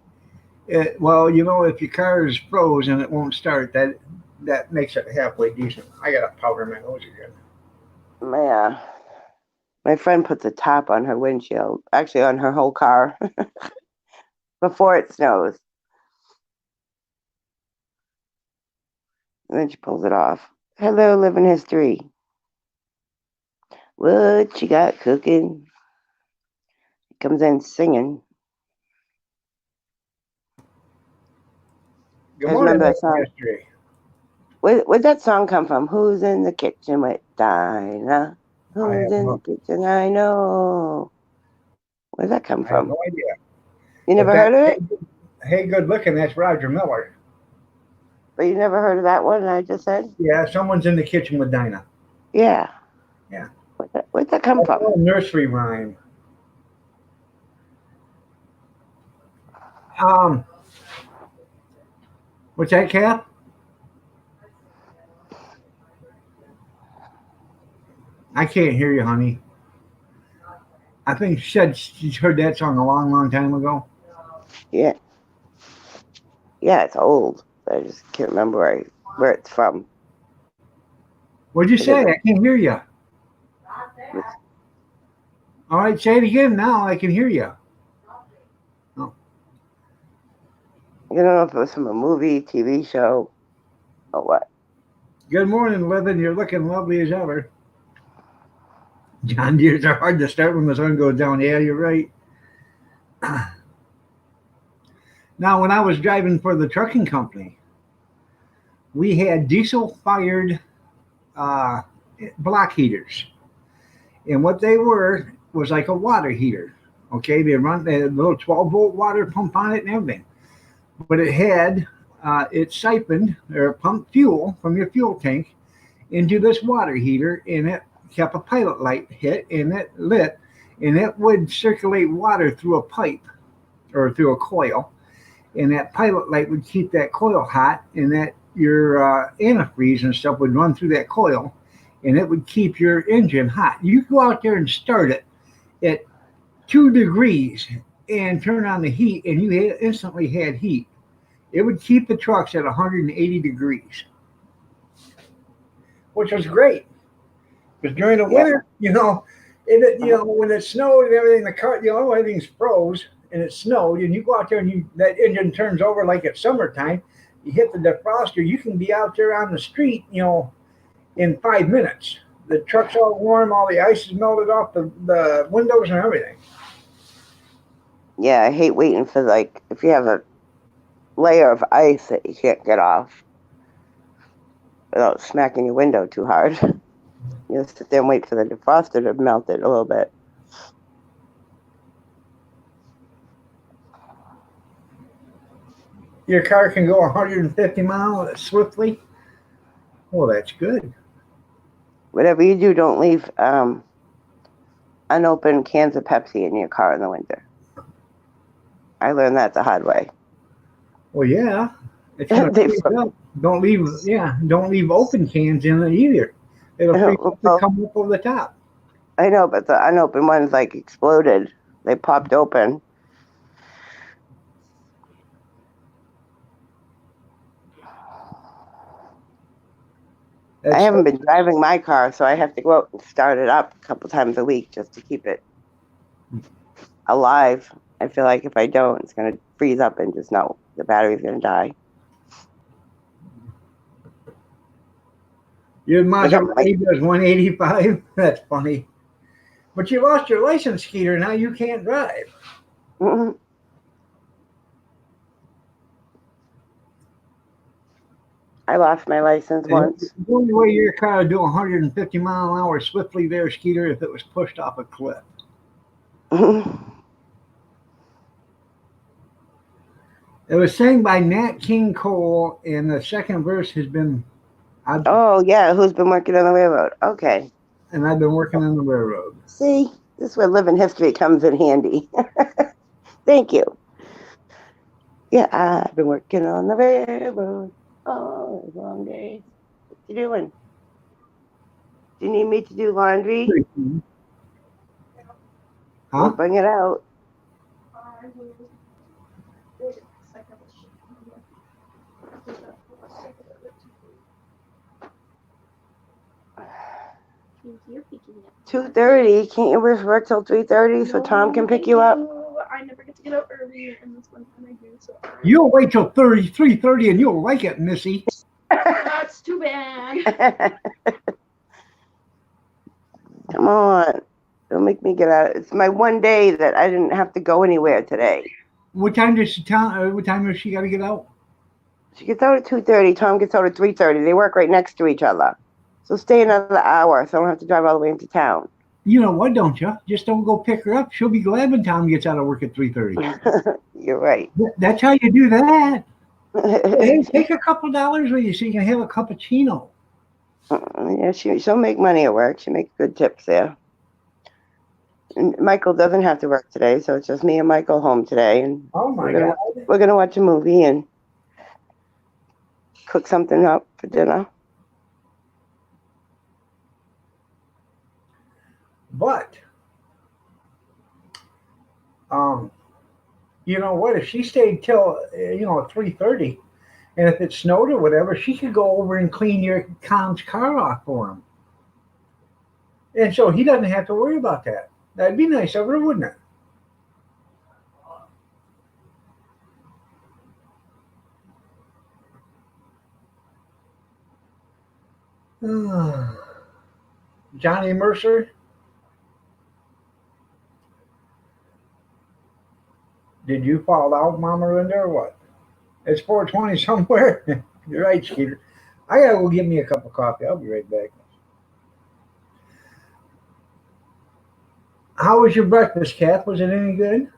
Well, you know, if your car is froze and it won't start, that makes it halfway decent. I got to powder my nose again. My friend puts a top on her windshield, actually on her whole car, before it snows. And then she pulls it off. Hello, living history. What you got cooking? He comes in singing. Good I morning, remember that song. yesterday. Where'd that song come from? Who's in the kitchen with Dinah? Who's in the kitchen? I know. Where'd that come I have from? no idea. You never But heard of it? Hey, good looking. That's Roger Miller. But you never heard of that one I just said? Yeah, someone's in the kitchen with Dinah. Yeah. Yeah. Where'd that come That's a from? little nursery rhyme. What's that, Cap? I can't hear you, honey. I think she said she's heard that song a long, long time ago. Yeah. Yeah, it's old. I just can't remember where it's from. What'd you say? I can't hear you. All right, say it again now. I can hear you. I don't know if it was from a movie, TV show, or what. Good morning, Livin. You're looking lovely as ever. John Deere's are hard to start when the sun goes down. Yeah, you're right. Now, when I was driving for the trucking company, we had diesel-fired block heaters. And what they were was like a water heater. Okay, they had a little 12-volt water pump on it and everything. But it had, it siphoned or pumped fuel from your fuel tank into this water heater, and it kept a pilot light hit, and it lit, and it would circulate water through a pipe or through a coil, and that pilot light would keep that coil hot, and that your antifreeze and stuff would run through that coil, and it would keep your engine hot. You go out there and start it at 2 degrees and turn on the heat, and you instantly had heat. It would keep the trucks at 180 degrees, which was great. Because during the winter, when it snowed and everything, the car, everything's froze and it snowed, and you go out there and that engine turns over like it's summertime. You hit the defroster, you can be out there on the street, in 5 minutes. The truck's all warm, all the ice is melted off the windows and everything. Yeah, I hate waiting for, if you have a layer of ice that you can't get off without smacking your window too hard. You sit there and wait for the defroster to melt it a little bit. Your car can go 150 miles swiftly. Well, that's good. Whatever you do, don't leave unopened cans of Pepsi in your car in the winter. I learned that the hard way. Well, yeah. It's gonna freeze up. Don't leave open cans in it either. It'll come up over the top. I know, but the unopened ones exploded. They popped open. I haven't been driving my car, so I have to go out and start it up a couple times a week just to keep it alive. I feel like if I don't, it's going to freeze up and just the battery's going to die. Your Maserati does 185? That's funny. But you lost your license, Skeeter. Now you can't drive. Mm-hmm. I lost my license once. The only way your car would do 150 mile an hour swiftly there, Skeeter, if it was pushed off a cliff. It was sang by Nat King Cole, and the second verse has been... Oh, yeah, who's been working on the railroad? Okay. And I've been working on the railroad. See, This is where living history comes in handy. Thank you. Yeah, I've been working on the railroad all those long days. What you doing? Do you need me to do laundry? Huh? We'll bring it out. I will. Wait a second. You're picking up. 2:30. Can't you work till 3:30 so Tom can pick you up? I never get to get up early, and this one time I do. So You'll wait till 3:30 and you'll like it, Missy. that's too bad. Come on. Don't make me get out. It's my one day that I didn't have to go anywhere today. What time does she tell? What time does she got to get out? She gets out at 2:30. Tom gets out at 3:30. They work right next to each other. So stay another hour so I don't have to drive all the way into town. You know what, don't you? Just don't go pick her up. She'll be glad when Tom gets out of work at 3:30. You're right. That's how you do that. Hey, take a couple dollars with you so you can have a cappuccino. Yeah, she'll make money at work. She makes good tips there. And Michael doesn't have to work today, so it's just me and Michael home today. And Oh my God. we're gonna watch a movie and cook something up for dinner. But, you know what? If she stayed till 3:30, and if it snowed or whatever, she could go over and clean your Tom's car off for him, and so he doesn't have to worry about that. That'd be nice of her, wouldn't it? Johnny Mercer. Did you fall out, Mama Linda, or what? It's 4:20 somewhere. You're right, Skeeter. I gotta go get me a cup of coffee. I'll be right back. How was your breakfast, Kath? Was it any good?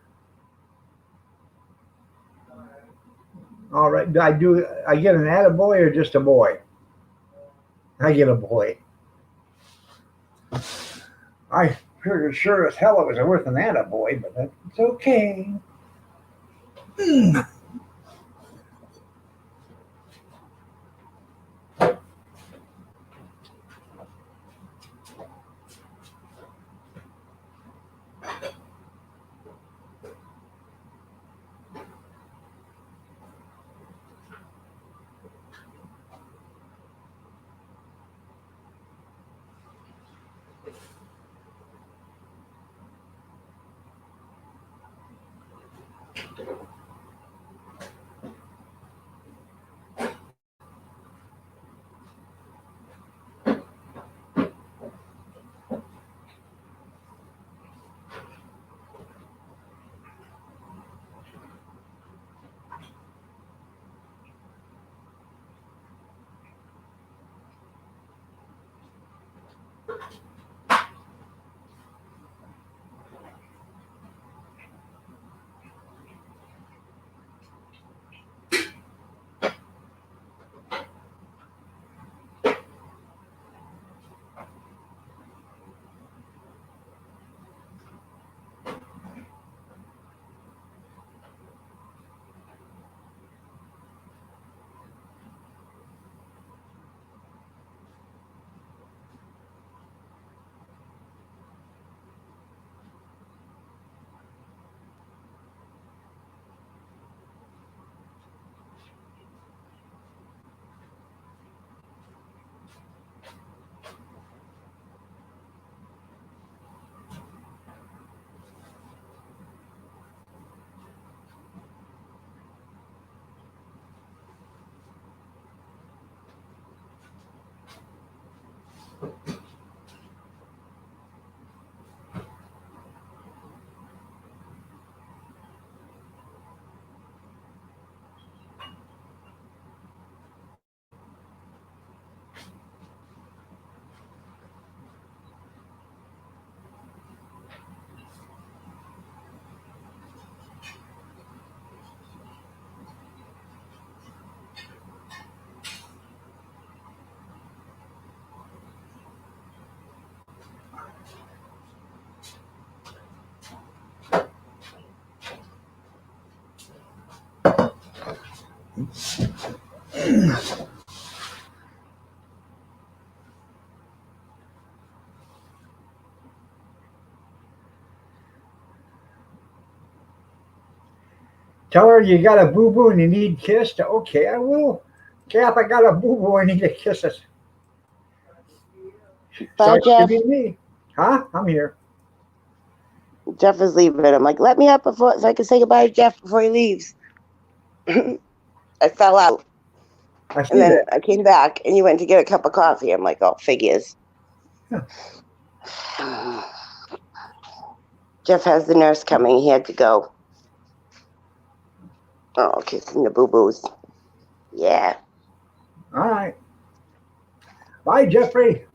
All right. I get an attaboy or just a boy? I get a boy. I figured sure as hell it was worth an attaboy, but that's okay. Tell her you got a boo boo and you need kissed. Okay, I will. Cap, I got a boo boo. I need to kiss it. Bye, Sorry to Jeff. be me. Huh? I'm here. Jeff is leaving. I'm like, let me up before so I can say goodbye to Jeff before he leaves. I fell out. I see And then that. I came back and you went to get a cup of coffee. I'm like, oh, figures. Huh. Jeff has the nurse coming. He had to go. Oh, kissing the boo-boos. Yeah. All right. Bye, Jeffrey.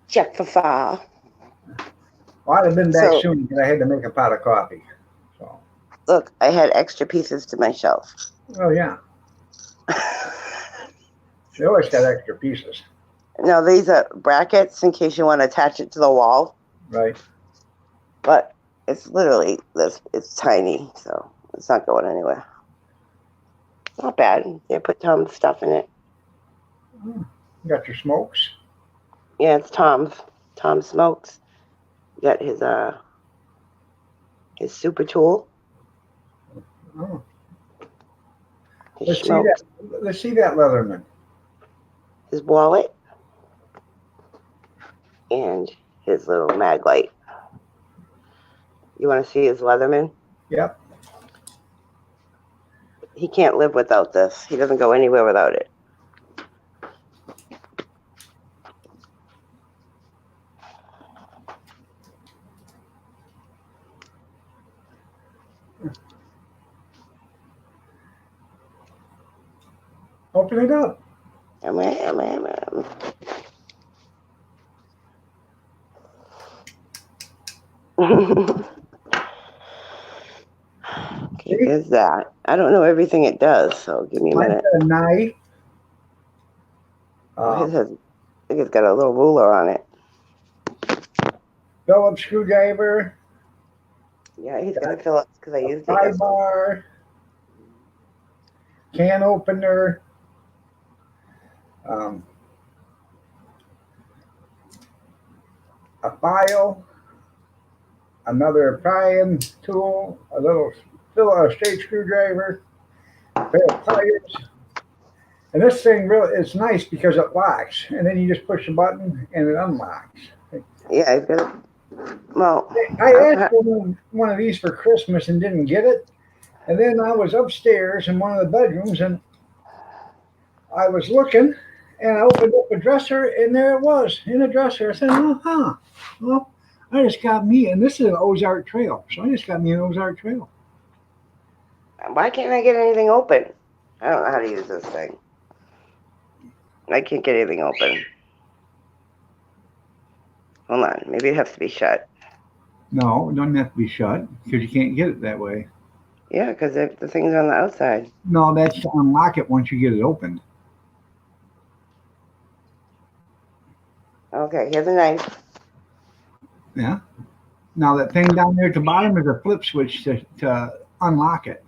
Jeff Fafa. Well, I'd have been back So- soon because I had to make a pot of coffee. So, Look, I had extra pieces to my shelf. oh yeah, she always got extra pieces, Now, these are brackets in case you want to attach it to the wall. right? But it's literally this. It's tiny, so it's not going anywhere. Not bad. They put Tom's stuff in it. You got your smokes. Yeah, it's Tom's. Tom smokes. You got his super tool. Oh, His let's see smokes. that. Let's see that Leatherman. His wallet. And his little mag light. You want to see his Leatherman? Yep. He can't live without this. He doesn't go anywhere without it. Open it up. Okay, there's that. I don't know everything it does, so give me a Mine's minute. got a knife. His has, I think it's got a little ruler on it. Phillips screwdriver. Yeah, he's got a Phillips because I used it. Pry yesterday. bar. Can opener. A file. Another prying tool. A little straight screwdriver. A pair of pliers. And this thing really is nice because it locks, and then you just push the button and it unlocks. Yeah, he's got a. Well, I asked for one of these for Christmas and didn't get it. And then I was upstairs in one of the bedrooms and I was looking and I opened up a dresser and there it was in a dresser. I said, well, I just got me, and this is an Ozark Trail. So I just got me an Ozark Trail. why can't I get anything open? I don't know how to use this thing. I can't get anything open. Hold on, maybe it has to be shut. No, it doesn't have to be shut because you can't get it that way. Yeah, because the thing's on the outside. No, that's to unlock it once you get it opened. Okay, here's a knife. Yeah. Now that thing down there at the bottom is a flip switch to unlock it.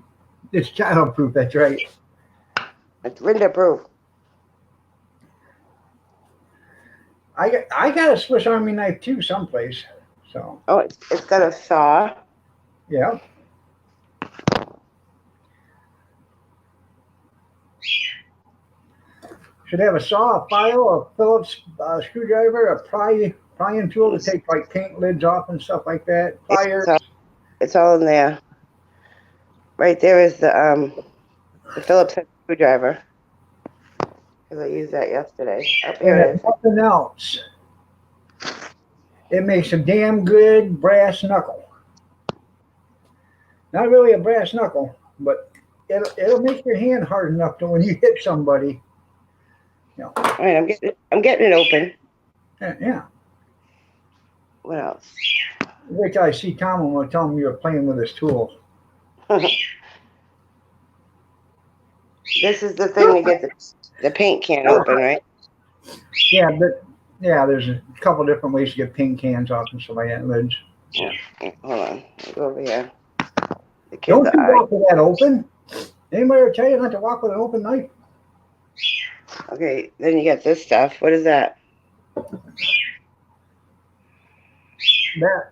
It's childproof. That's right. It's winter-proof. I got a Swiss Army knife too, someplace. So Oh, it's got a saw. yeah. Should have a saw, a file, a Phillips screwdriver, a prying tool to take like paint lids off and stuff like that. Pliers. It's all in there. Right there is the Phillips head screwdriver. Because I used that yesterday. Up here And it if is. nothing else, it makes a damn good brass knuckle. Not really a brass knuckle, but it'll make your hand hard enough to when you hit somebody. All right, I'm getting it open. Yeah. What else? Wait till I see Tom and we'll tell him you're playing with his tools. This is the thing to get the paint can open, right? Yeah, but there's a couple different ways to get paint cans off and stuff like that, lids. Yeah, hold on. I'll go over here. The Don't kid's you eye. walk with that open. Anybody ever tell you not to walk with an open knife? Okay, then you got this stuff. What is that? That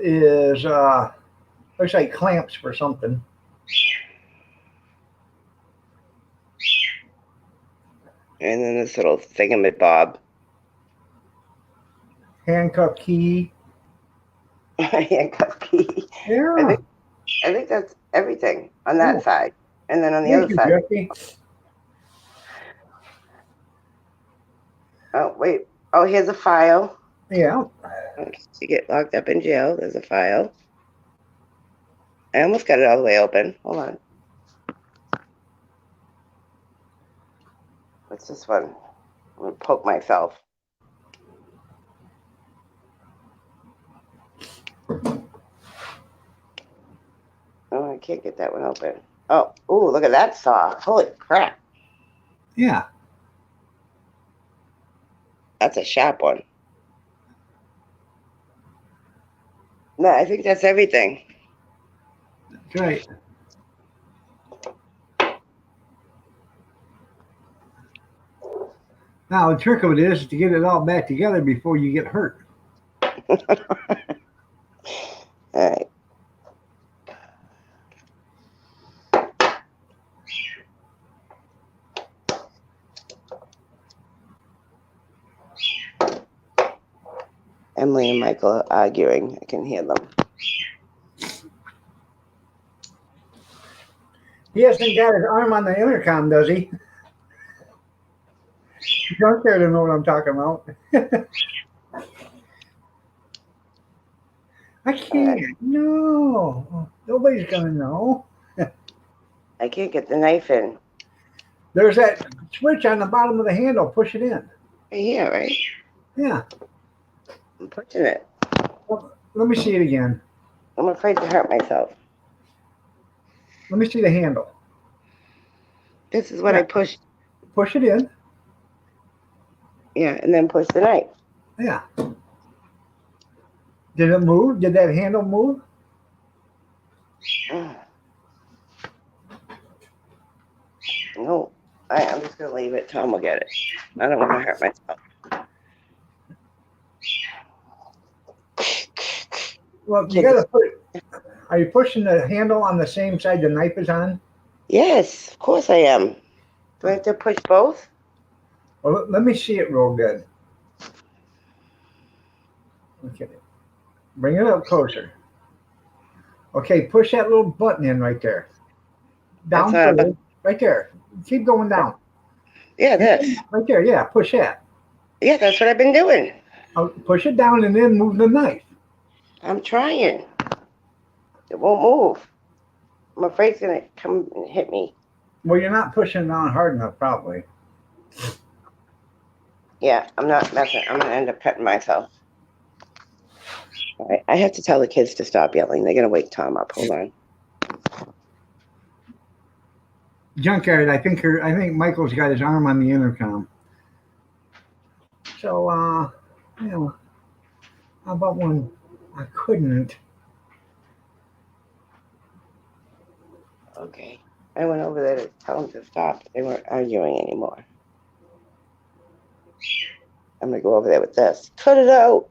is Looks like clamps for something. And then this little thingamabob. Handcuff key. Handcuff key. Yeah. I think that's everything on that Oh. side. And then on the Thank other you, side. Jesse. Oh, wait. Oh, here's a file. Yeah. In case you get locked up in jail, there's a file. I almost got it all the way open. Hold on. What's this one? I'm going to poke myself. Oh, I can't get that one open. Oh, ooh, look at that saw. Holy crap. Yeah. That's a sharp one. No, I think that's everything. That's right. Now, the trick of it is to get it all back together before you get hurt. All right. Emily and Michael are arguing. I can hear them. He hasn't got his arm on the intercom, does he? You don't care to know what I'm talking about. I can't. No. Nobody's going to know. I can't get the knife in. There's that switch on the bottom of the handle. Push it in. Right here, right? Yeah. I'm pushing it. Well, let me see it again. I'm afraid to hurt myself. Let me see the handle. This is what I pushed. Push it in. Yeah, and then push the knife. Yeah. Did it move? Did that handle move? No, I'm just going to leave it. Tom will get it. I don't want to hurt myself. Well, you got to put it. Are you pushing the handle on the same side the knife is on? Yes, of course I am. Do I have to push both? Well, let me see it real good. Okay. Bring it up closer. Okay, push that little button in right there. Down That's not a further. Right there. Keep going down. Yeah, this. Right there. Yeah, push that. Yeah, that's what I've been doing. Push it down and then move the knife. I'm trying. It won't move. I'm afraid it's going to come and hit me. Well, you're not pushing down hard enough, probably. Yeah, I'm not messing. I'm going to end up cutting myself. All right, I have to tell the kids to stop yelling. They're going to wake Tom up. Hold on. Junkyard, I think Michael's got his arm on the intercom. So, you know, how about when I couldn't? Okay. I went over there to tell them to stop. They weren't arguing anymore. I'm going to go over there with this. Cut it out.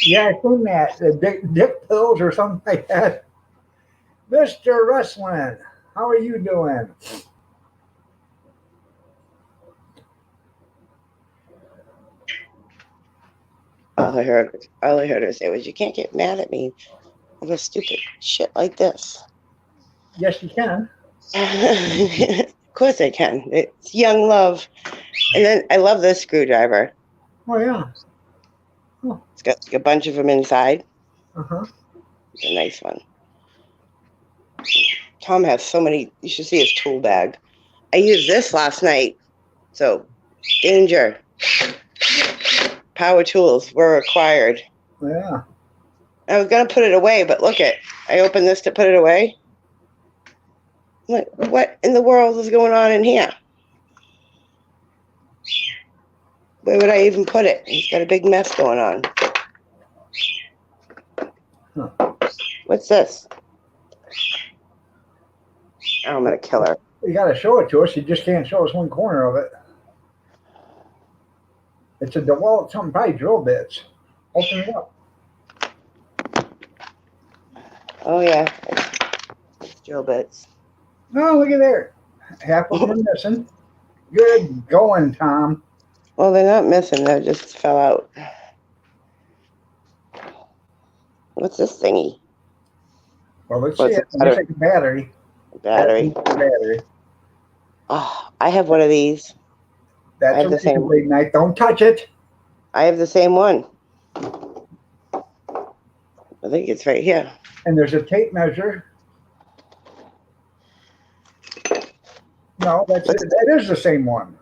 Yeah, I seen that. The dick pills or something like that. Mr. Wrestling, how are you doing? All I heard her say was, "You can't get mad at me over stupid shit like this." Yes, you can. Of course I can. It's young love. And then I love this screwdriver. Oh, yeah. It's got a bunch of them inside. Uh-huh. It's a nice one. Tom has so many. You should see his tool bag. I used this last night. So, danger. Power tools were required. Yeah. I was going to put it away, but look it. I opened this to put it away. I'm like, what in the world is going on in here? Where would I even put it? He's got a big mess going on. Huh. What's this? Oh, I'm going to kill her. You got to show it to us. You just can't show us one corner of it. It's a DeWalt, something probably drill bits. Open it up. Oh yeah, it's drill bits. Oh, look at there. Half of them are missing. Good going, Tom. Well, they're not missing. They just fell out. What's this thingy? Well, let's What's see it. the Looks like a battery. battery? Battery. Oh, I have one of these. That's have a the same razor blade knife. Don't touch it. I have the same one. I think it's right here. And there's a tape measure. No, that's it. That is the same one.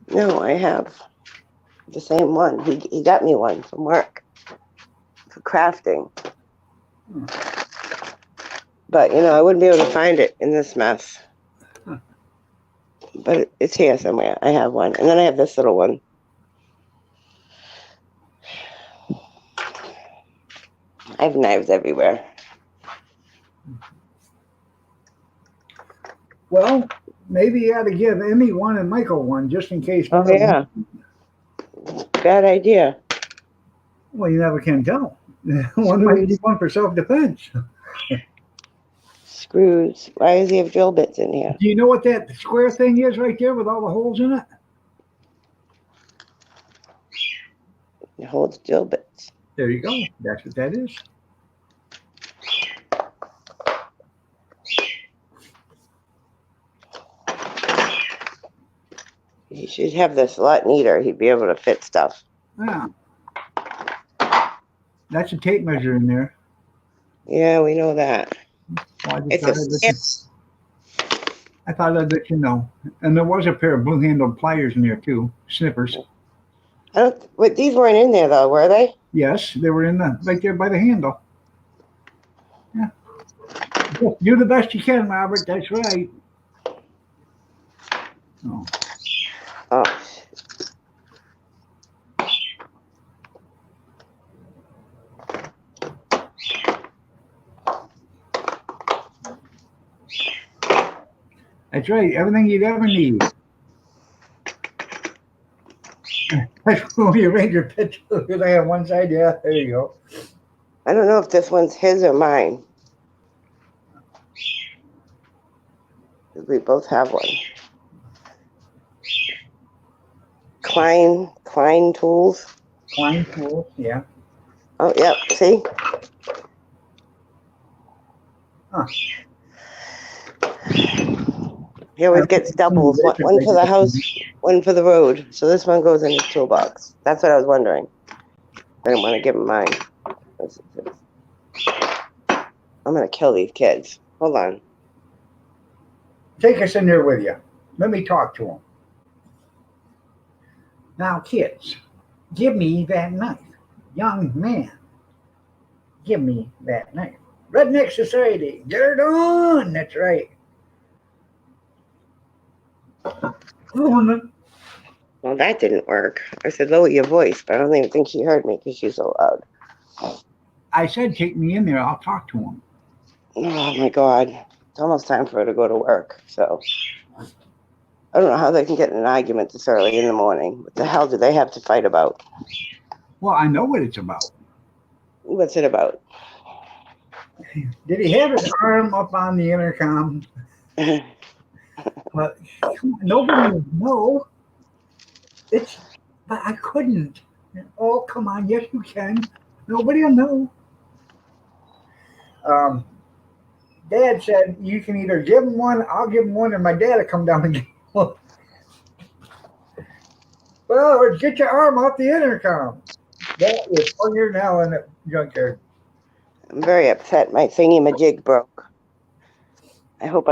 No, I have the same one. He got me one from work for crafting. But, you know, I wouldn't be able to find it in this mess. But it's here somewhere. I have one. And then I have this little one. I have knives everywhere. Well, maybe you ought to give Emmy one and Michael one just in case. Oh, yeah. Bad idea. Well, you never can tell. One might need one for self-defense. Screws. Why does he have drill bits in here? Do you know what that square thing is right there with all the holes in it? It holds drill bits. There you go. That's what that is. He should have this a lot neater. He'd be able to fit stuff. Yeah. That's a tape measure in there. Yeah, we know that. Well, It's I thought I'd let you know. And there was a pair of blue handled pliers in there too. Snippers. Wait, these weren't in there though, were they? Yes, they were in the right there by the handle. Yeah. Do the best you can, Robert. That's right. Oh. Oh. That's right. Everything you'd ever need. That's when you arrange your picture. Because I have one side. Yeah, there you go. I don't know if this one's his or mine. We both have one. Klein tools. Klein tool. Yeah. Oh, yep. See? Huh. He always gets doubles. One for the house, one for the road. So this one goes in his toolbox. That's what I was wondering. I didn't want to give him mine. I'm going to kill these kids. Hold on. Take us in there with you. Let me talk to them. Now, kids, give me that knife. Young man, give me that knife. Redneck Society, get her done. That's right. Well, that didn't work. I said, lower your voice, but I don't even think she heard me because she's so loud. I said, take me in there. I'll talk to him. Oh, my God. It's almost time for her to go to work. So I don't know how they can get in an argument this early in the morning. What the hell do they have to fight about? Well, I know what it's about. What's it about? Did he have his arm up on the intercom? But nobody would know. But I couldn't. Oh, come on. Yes, you can. Nobody will know. Dad said you can either give him one, I'll give him one, or my dad will come down and give him one. Well, get your arm off the intercom. That is funnier now in the junkyard. I'm very upset. My thingy-majig broke. I hope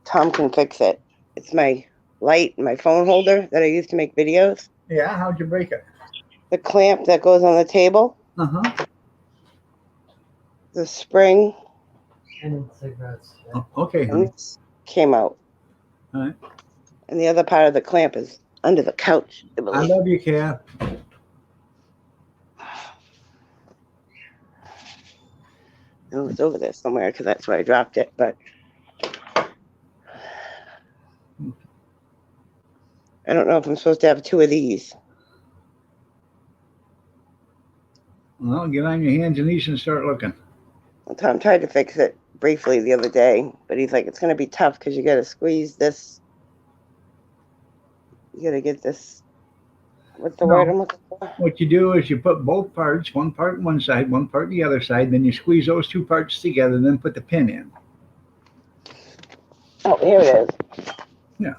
Tom can fix it. It's my light, my phone holder that I use to make videos. Yeah, how'd you break it? The clamp that goes on the table. Uh-huh. The spring. And cigarettes. Yeah. Oh, okay, And honey. this came out. All right. And the other part of the clamp is under the couch. I I believe. love you, Kat. Oh, it's over there somewhere because that's where I dropped it. But I don't know if I'm supposed to have 2 of these. Well, get on your hands and knees and start looking. Tom tried to fix it briefly the other day, but he's like, it's going to be tough because you got to squeeze this. You got to get this. What's the word I'm looking for? What you do is you put both parts, one part on one side, one part on the other side, then you squeeze those 2 parts together, then put the pin in. Oh, here it is. Yeah.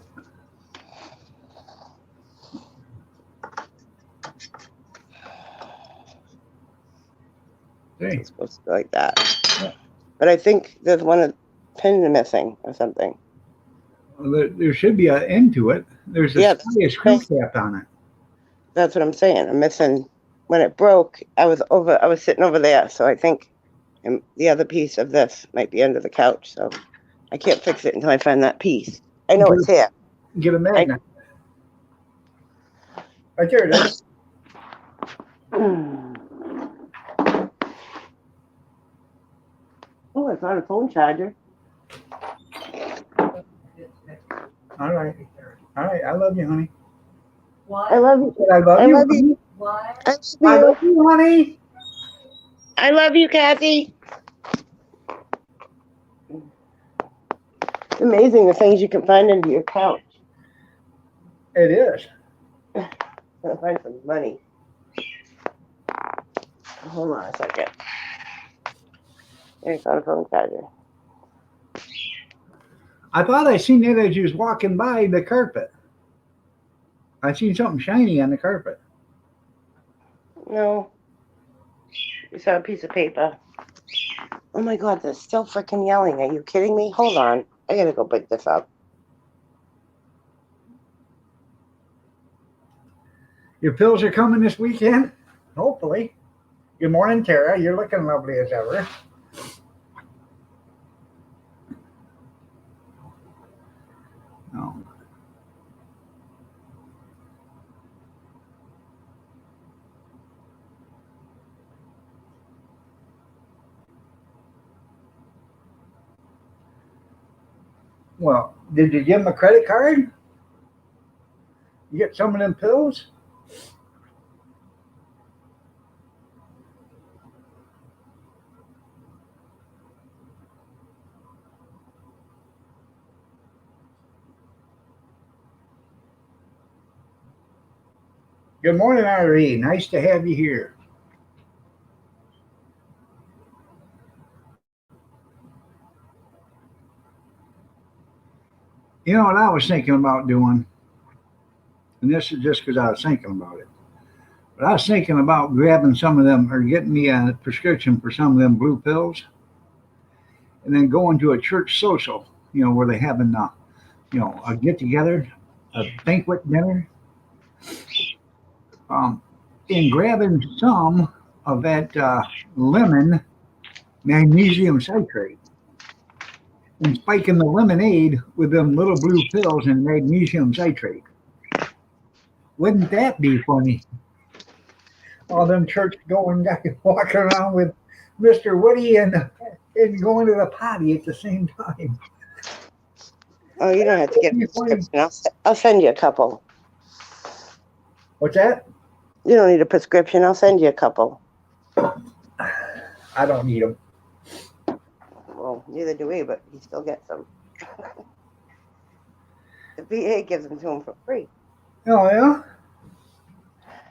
Okay. It's supposed to be like that. Yeah. But I think there's one of the pins missing or something. Well, there should be an end to it. There's a screw cap on it. That's what I'm saying. I'm missing. When it broke, I was sitting over there, so I think the other piece of this might be under the couch. So I can't fix it until I find that piece. I know it's here. Get a magnet. Right there it is. Oh, I found a phone charger. All right. All right. I love you, honey. What? I love you. I love you, honey. What? I love you, honey. I love you, Kathy. It's amazing the things you can find under your couch. It is. Gotta find some money. Hold on a second. There's a phone charger. I thought I seen it as you was walking by the carpet. I seen something shiny on the carpet. No. You saw a piece of paper. Oh my God, they're still freaking yelling. Are you kidding me? Hold on. I gotta go pick this up. Your pills are coming this weekend? Hopefully. Good morning, Tara. You're looking lovely as ever. No. Well, did you give him a credit card? You get some of them pills? Good morning, Irene. Nice to have you here. You know what I was thinking about doing? And this is just because I was thinking about it. But I was thinking about grabbing some of them or getting me a prescription for some of them blue pills and then going to a church social, where they having, a get together, a banquet dinner, and grabbing some of that lemon magnesium citrate and spiking the lemonade with them little blue pills and magnesium citrate. Wouldn't that be funny? All them church going guys walking around with Mr. Woody and going to the potty at the same time. Oh, you don't have to get a prescription. I'll send you a couple. What's that? You don't need a prescription. I'll send you a couple. I don't need them. Well, neither do we, but he still gets them. The VA gives them to him for free. Oh, yeah?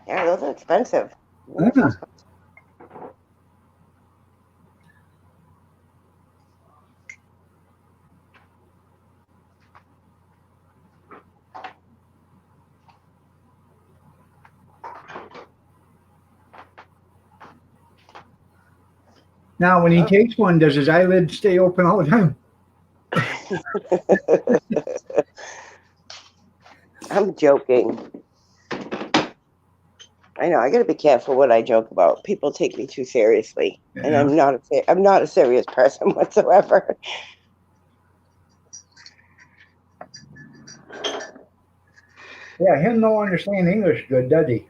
Yeah, those are expensive. Yeah. Now, when he takes one, does his eyelid stay open all the time? I'm joking. I know. I got to be careful what I joke about. People take me too seriously, and I'm not a serious person whatsoever. Yeah, him no understand English good, does he?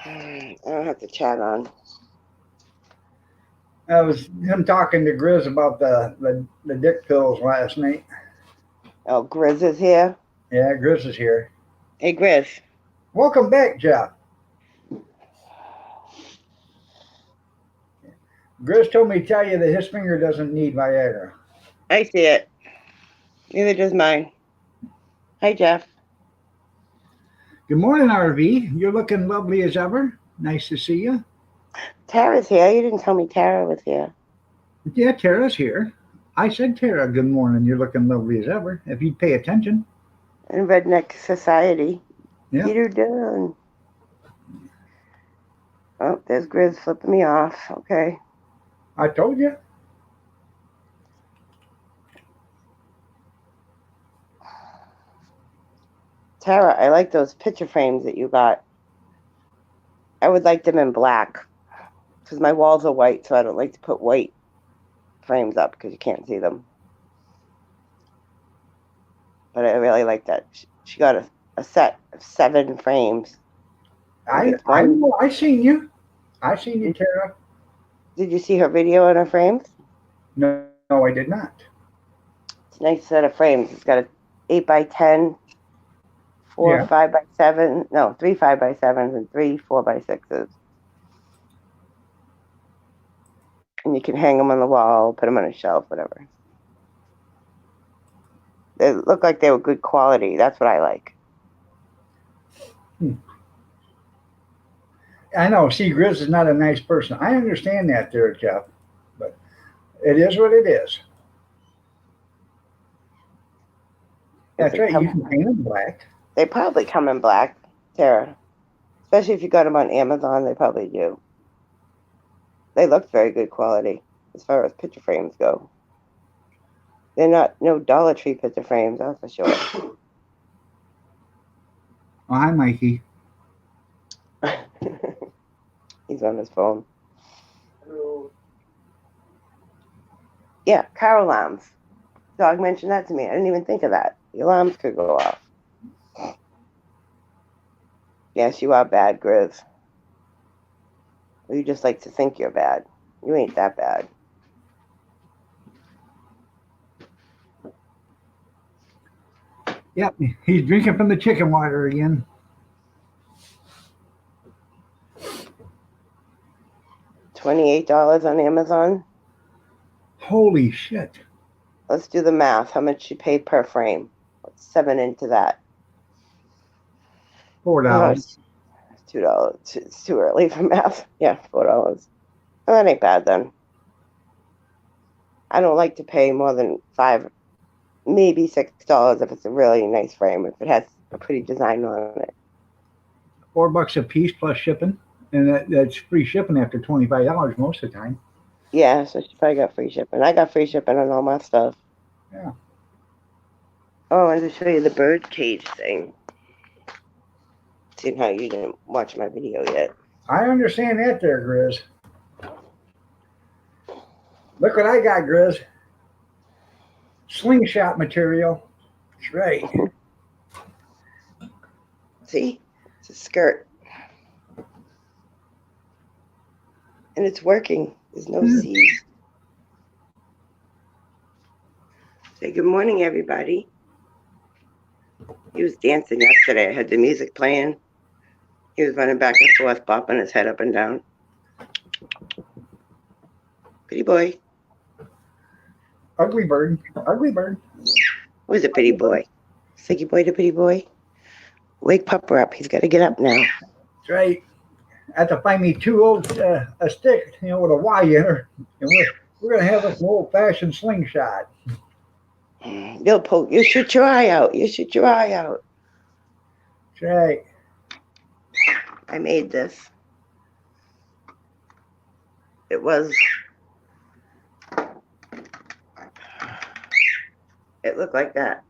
I don't have to chat on. That was him talking to Grizz about the dick pills last night. Oh, Grizz is here. Yeah, Grizz is here. Hey, Grizz. Welcome back, Jeff. Grizz told me to tell you that his finger doesn't need Viagra. I see it. Neither does mine. Hi, Jeff. Good morning, RV. You're looking lovely as ever. Nice to see you. Tara's here. You didn't tell me Tara was here. Yeah, Tara's here. I said, Tara, good morning. You're looking lovely as ever. If you'd pay attention. In Redneck Society. Yeah. Peter Dunn. Oh, there's Grizz flipping me off. Okay. I told you. Tara, I like those picture frames that you got. I would like them in black because my walls are white, so I don't like to put white frames up because you can't see them. But I really like that. She got a set of 7 frames. I know. I seen you. I seen you, Tara. Did you see her video on her frames? No, I did not. It's a nice set of frames. It's got a 8x10, 4 Yeah. 5x7, no, 3 5x7s and 3 4x6s. And you can hang them on the wall, put them on a shelf, whatever. They look like they were good quality. That's what I like. I know. See, Grizz is not a nice person. I understand that there, Jeff. But it is what it is. That's right. You can paint them black. They probably come in black, Tara. Especially if you got them on Amazon, they probably do. They look very good quality as far as picture frames go. They're not no Dollar Tree picture frames, that's for sure. Oh, hi, Mikey. He's on his phone. Yeah, car alarms. Dog mentioned that to me. I didn't even think of that. The alarms could go off. Yes, you are bad, Grizz. Or you just like to think you're bad. You ain't that bad. Yep, he's drinking from the chicken water again. $28 on Amazon. Holy shit. Let's do the math. How much you paid per frame? What's 7 into that? $4. $2. It's too early for math. Yeah, $4. Well, that ain't bad then. I don't like to pay more than $5, maybe $6 if it's a really nice frame, if it has a pretty design on it. $4 a piece plus shipping. And that's free shipping after $25 most of the time. Yeah, so she probably got free shipping. I got free shipping on all my stuff. Yeah. Oh, I wanted to show you the bird cage thing. Seeing how you didn't watch my video yet. I understand that there, Grizz. Look what I got, Grizz. Slingshot material. That's right. See? It's a skirt. And it's working. There's no seams. Say good morning, everybody. He was dancing yesterday. I had the music playing. He was running back and forth, bopping his head up and down. Pretty boy. Ugly bird. Ugly bird. Who's a pretty boy? Siggy boy to pretty boy. Wake Pupper up. He's got to get up now. That's right. I have to find me a stick, with a Y in her. And we're going to have us an old-fashioned slingshot. You shoot your eye out. You shoot your eye out. That's right. I made this. It looked like that.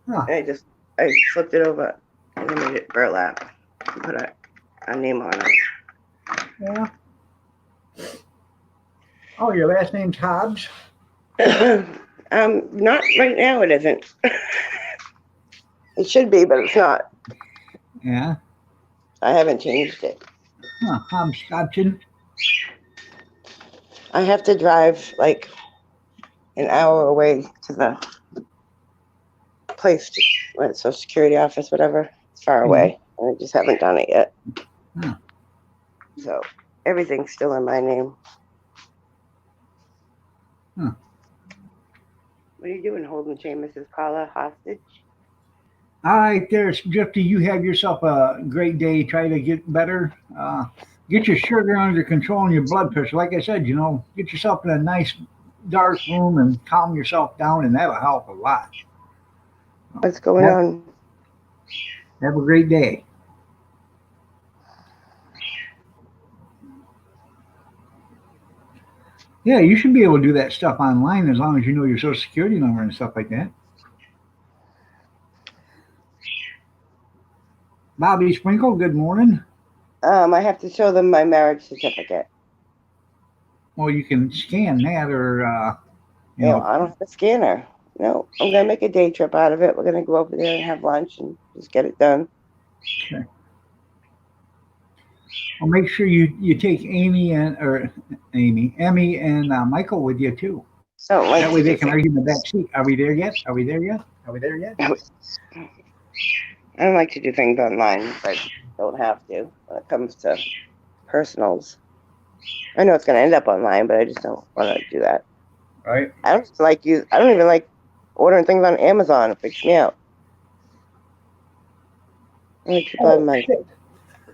Huh. And I flipped it over and I made it burlap and put a name on it. Yeah. Oh, your last name's Hobbs? Not right now, it isn't. It should be, but it's not. Yeah. I haven't changed it. Huh, Hobscotchin. I have to drive like an hour away to the place, Social Security office, whatever. It's far away. I just haven't done it yet. Hmm. So everything's still in my name. Hmm. What are you doing holding Mrs. Paula hostage? All right, there, Drifty. You have yourself a great day. Try to get better. Get your sugar under control and your blood pressure. Like I said, get yourself in a nice dark room and calm yourself down, and that'll help a lot. What's going on? Have a great day. Yeah, you should be able to do that stuff online as long as you know your social security number and stuff like that. Bobby Sprinkle, good morning. I have to show them my marriage certificate. Well, you can scan that or, I don't have a scanner. No, I'm going to make a day trip out of it. We're going to go over there and have lunch and just get it done. Okay. Well, make sure you take Emmy and Michael with you too. So That way they can argue in the back seat. Are we there yet? Are we there yet? Are we there yet? I don't like to do things online, but don't have to when it comes to personals. I know it's going to end up online, but I just don't want to do that. Right. I don't even like ordering things on Amazon. It freaks me out. I like to buy my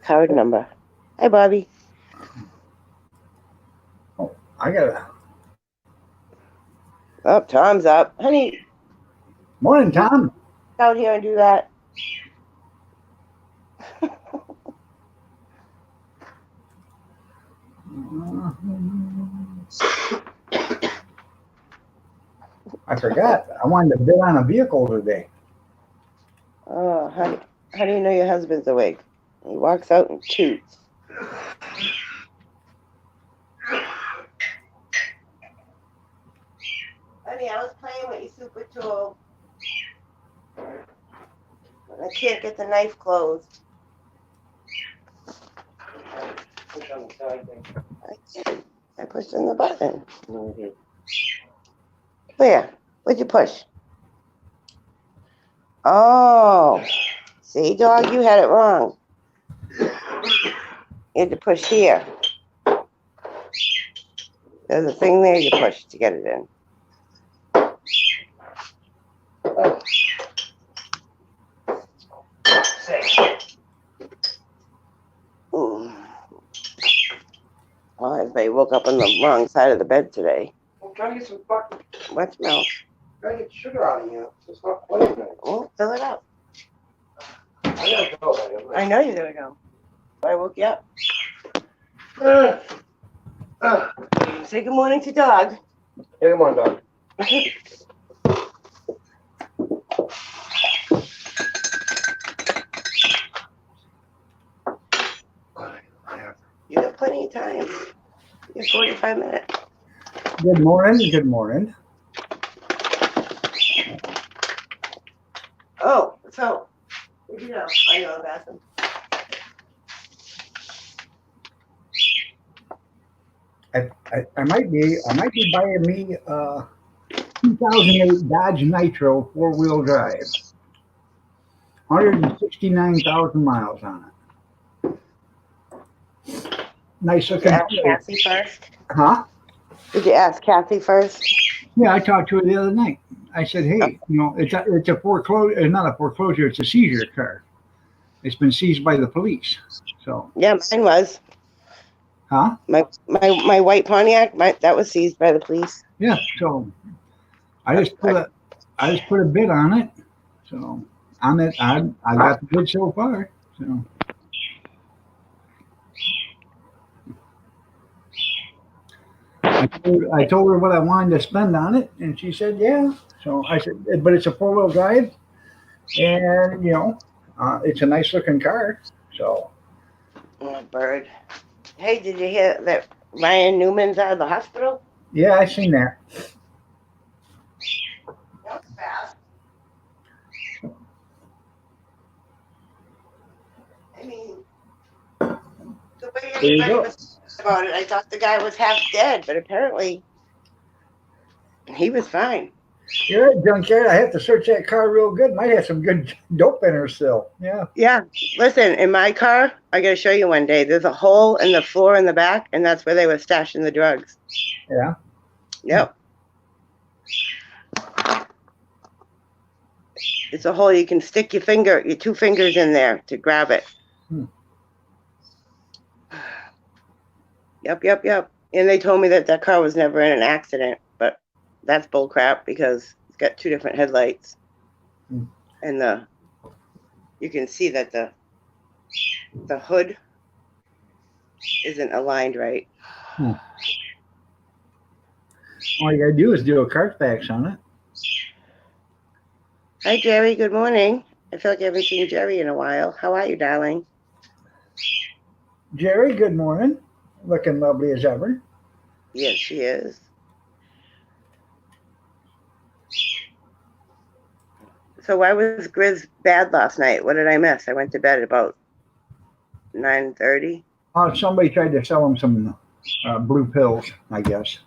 card number. Hi, Bobby. Oh, I gotta. Oh, Tom's up. Honey, Morning, Tom. out here and do that. I forgot. I wanted to bid on a vehicle today. Oh, how do you know your husband's awake? He walks out and toots. Honey, I was playing with your super tool. I can't get the knife closed. I pushed on the button. Where? What'd you push? Oh, see, dog, you had it wrong. You had to push here. There's a thing there you push to get it in. Ooh. Oh, everybody woke up on the wrong side of the bed today. I'm trying to get some fucking, What's milk? trying to get sugar out of you. It's not playing right. Oh, fill it up. I gotta go, man. I know you're gonna go. I woke you up. Say good morning to dog. Hey, come on, dog. You got plenty of time. You have 45 minutes. Good morning. Good morning. Oh, so, where'd you go? Are you in the bathroom? I might be buying me 2008 Dodge Nitro 4-wheel drive. 169,000 miles on it. Nice looking. Did you ask Kathy first? Huh? Did you ask Kathy first? Yeah, I talked to her the other night. I said, hey, it's a foreclosure, not a foreclosure, it's a seizure car. It's been seized by the police. So. Yeah, mine was. Huh? My white Pontiac, that was seized by the police. Yeah, so I just put a bid on it. So on it, I got the bid so far. So I told her what I wanted to spend on it, and she said, yeah. So I said, but it's a 4-wheel drive, and it's a nice looking car. So. Oh, bird. Hey, did you hear that Ryan Newman's out of the hospital? Yeah, I seen that. That was fast. I mean, the way everybody was about it, I thought the guy was half dead, but apparently he was fine. You're right, junkyard. I have to search that car real good. Might have some good dope in her still. Yeah. Yeah. Listen, in my car, I gotta show you one day. There's a hole in the floor in the back, and that's where they were stashing the drugs. Yeah. Yep. It's a hole you can stick your 2 fingers in there to grab it. Hmm. Yep. And they told me that car was never in an accident, but that's bull crap because it's got 2 different headlights. Hmm. And you can see that the hood isn't aligned right. All you gotta do is do a Carfax on it. Hi, Jerry. Good morning. I feel like I haven't seen Jerry in a while. How are you, darling? Jerry, good morning. Looking lovely as ever. Yes, she is. So why was Grizz bad last night? What did I miss? I went to bed at about 9:30. Somebody tried to sell him some blue pills, I guess.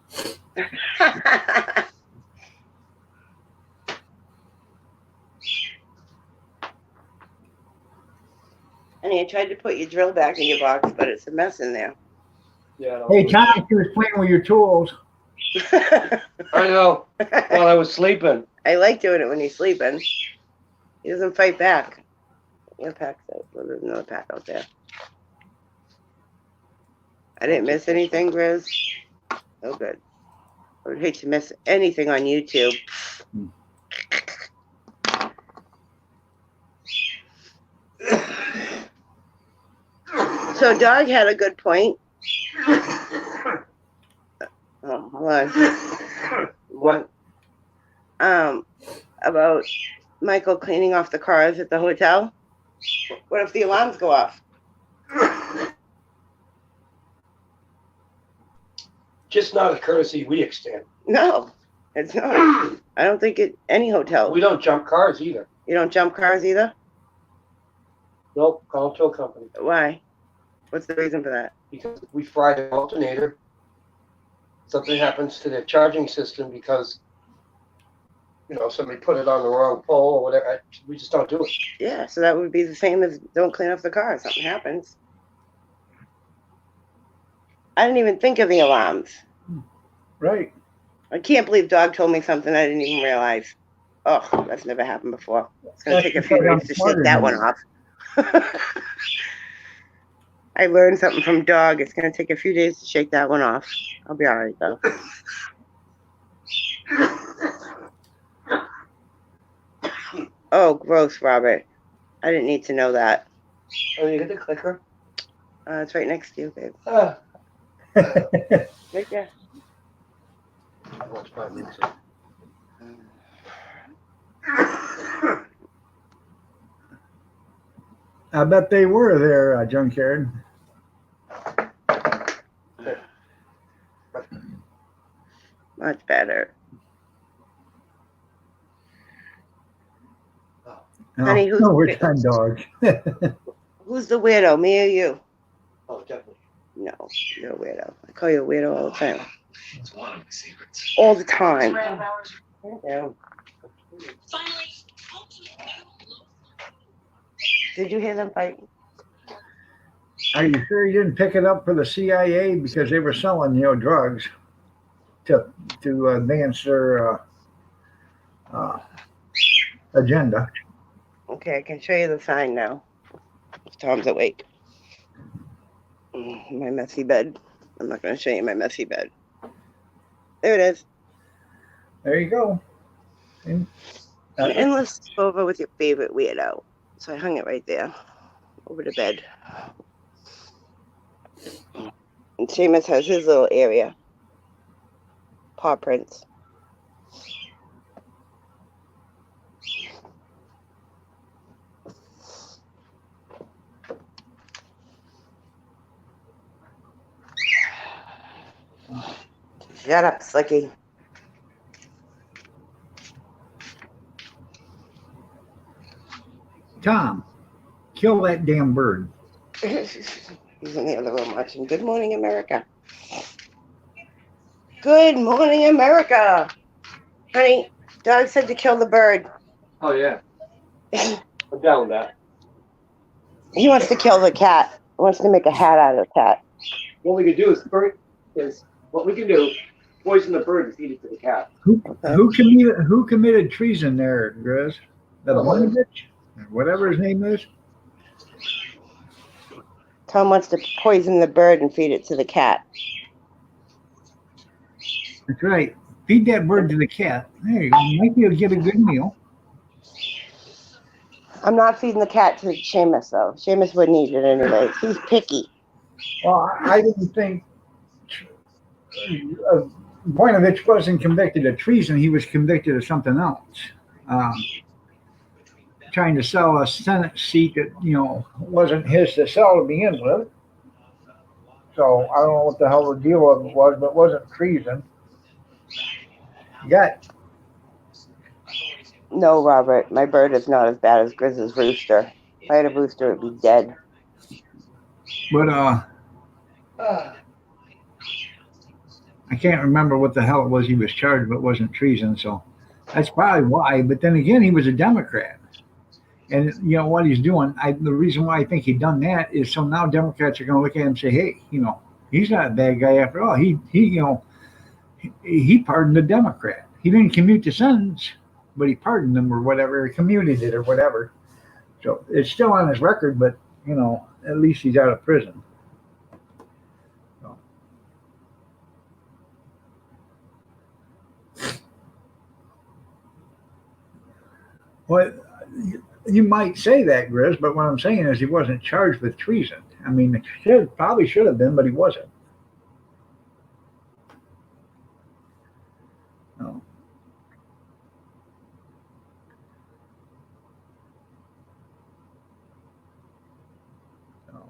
Honey, I tried to put your drill back in your box, but it's a mess in there. Yeah. Hey, Tom, she was playing with your tools. I know. While I was sleeping. I like doing it when he's sleeping. He doesn't fight back. Your pack's out. Well, there's another pack out there. I didn't miss anything, Grizz. Oh, good. I would hate to miss anything on YouTube. So Dog had a good point. Oh, hold on. What? About Michael cleaning off the cars at the hotel. What if the alarms go off? Just not a courtesy we extend. No, it's not. I don't think any hotel. We don't jump cars either. You don't jump cars either? Nope, call tow company. Why? What's the reason for that? Because if we fry the alternator, something happens to their charging system because, somebody put it on the wrong pole or whatever. We just don't do it. Yeah, so that would be the same as don't clean off the car. Something happens. I didn't even think of the alarms. Right. I can't believe Dog told me something I didn't even realize. Oh, that's never happened before. It's going to take a few days to shake that one off. I learned something from Dog. It's going to take a few days to shake that one off. I'll be all right, though. Oh, gross, Robert. I didn't need to know that. Oh, you get the clicker? It's right next to you, babe. Right there. I watch 5 minutes. I bet they were there, junkyard. Much better. No, Honey, who's no, we're the- 10 dogs. Who's the weirdo, me or you? Oh, definitely. No, you're a weirdo. I call you a weirdo all the time. It's one of my secrets. All the time. Yeah. Did you hear them fight? Are you sure you didn't pick it up for the CIA because they were selling, drugs to advance their agenda? Okay, I can show you the sign now. Tom's awake. My messy bed. I'm not going to show you my messy bed. There it is. There you go. And, An endless over with your favorite weirdo. So I hung it right there, over the bed. And Seamus has his little area. Paw prints. Shut up, Slicky. Tom, kill that damn bird. He's in the other room watching Good Morning America. Good Morning America. Honey, Doug said to kill the bird. Oh, yeah. I'm down with that. He wants to kill the cat. He wants to make a hat out of the cat. What we could do poison the bird and feed it to the cat. Who committed treason there, Grizz? The Oh, Bonovich? Whatever his name is? Tom wants to poison the bird and feed it to the cat. That's right. Feed that bird to the cat. There you go. Maybe you'll get a good meal. I'm not feeding the cat to Seamus, though. Seamus wouldn't eat it anyways. He's picky. Well, I didn't think Bonovich wasn't convicted of treason. He was convicted of something else. Trying to sell a Senate seat that, wasn't his to sell to begin with. So I don't know what the hell the deal of it was, but it wasn't treason. You got No, Robert, my bird is not as bad as Grizz's rooster. If I had a rooster, it would be dead. But I can't remember what the hell it was he was charged, but it wasn't treason. So that's probably why. But then again, he was a Democrat. And you know what he's doing? The reason why I think he done that is so now Democrats are going to look at him and say, "Hey, he's not a bad guy after all. He pardoned a Democrat. He didn't commute the sentence, but he pardoned them or whatever, he commuted it or whatever. So it's still on his record, but at least he's out of prison." So. Well, you might say that, Grizz, but what I'm saying is he wasn't charged with treason. I mean, probably should have been, but he wasn't. No. No.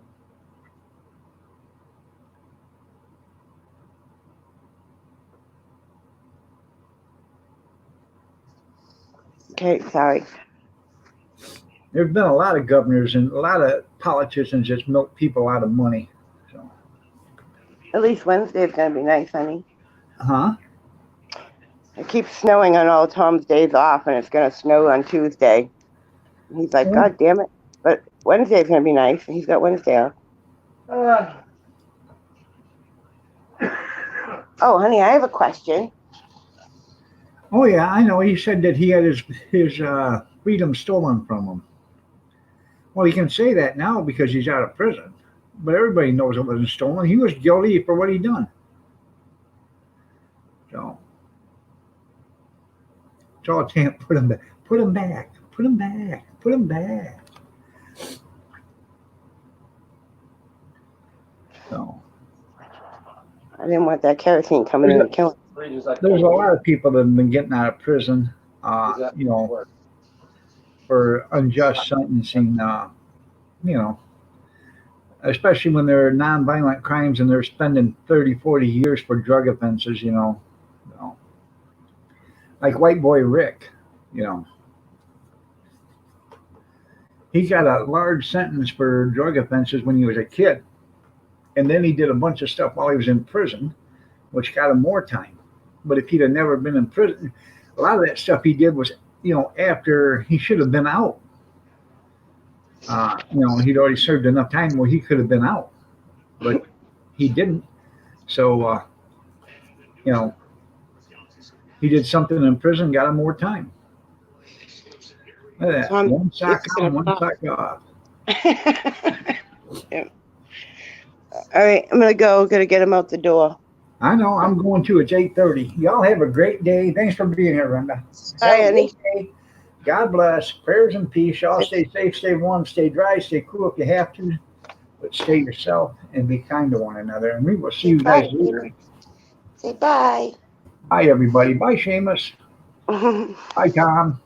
Okay, sorry. There's been a lot of governors and a lot of politicians just milk people out of money. So. At least Wednesday's going to be nice, honey. Huh? It keeps snowing on all Tom's days off, and it's going to snow on Tuesday. And he's like, God damn it. But Wednesday's going to be nice, and he's got Wednesday off. Oh, honey, I have a question. Oh, yeah, I know. He said that he had his freedom stolen from him. Well, he can say that now because he's out of prison. But everybody knows it wasn't stolen. He was guilty for what he done. So I can't put him back. Put him back. Put him back. Put him back. So I didn't want that kerosene coming in and killing. there's a lot of people that have been getting out of prison, for unjust sentencing, especially when they're nonviolent crimes and they're spending 30, 40 years for drug offenses, like White Boy Rick, he got a large sentence for drug offenses when he was a kid. And then he did a bunch of stuff while he was in prison, which got him more time. But if he'd have never been in prison, a lot of that stuff he did was, after he should have been out. He'd already served enough time where he could have been out, but he didn't. So, he did something in prison, got him more time. Look at that. One sock on, one sock off. Yeah. All right, I'm gonna get him out the door. I know, I'm going to. It's 8:30. Y'all have a great day. Thanks for being here, Brenda. Bye, honey. God bless. Prayers and peace. Y'all stay safe, stay warm, stay dry, stay cool if you have to, but stay yourself and be kind to one another. And we will see you guys later. Say bye. Bye, everybody. Bye, Seamus. Bye, Tom.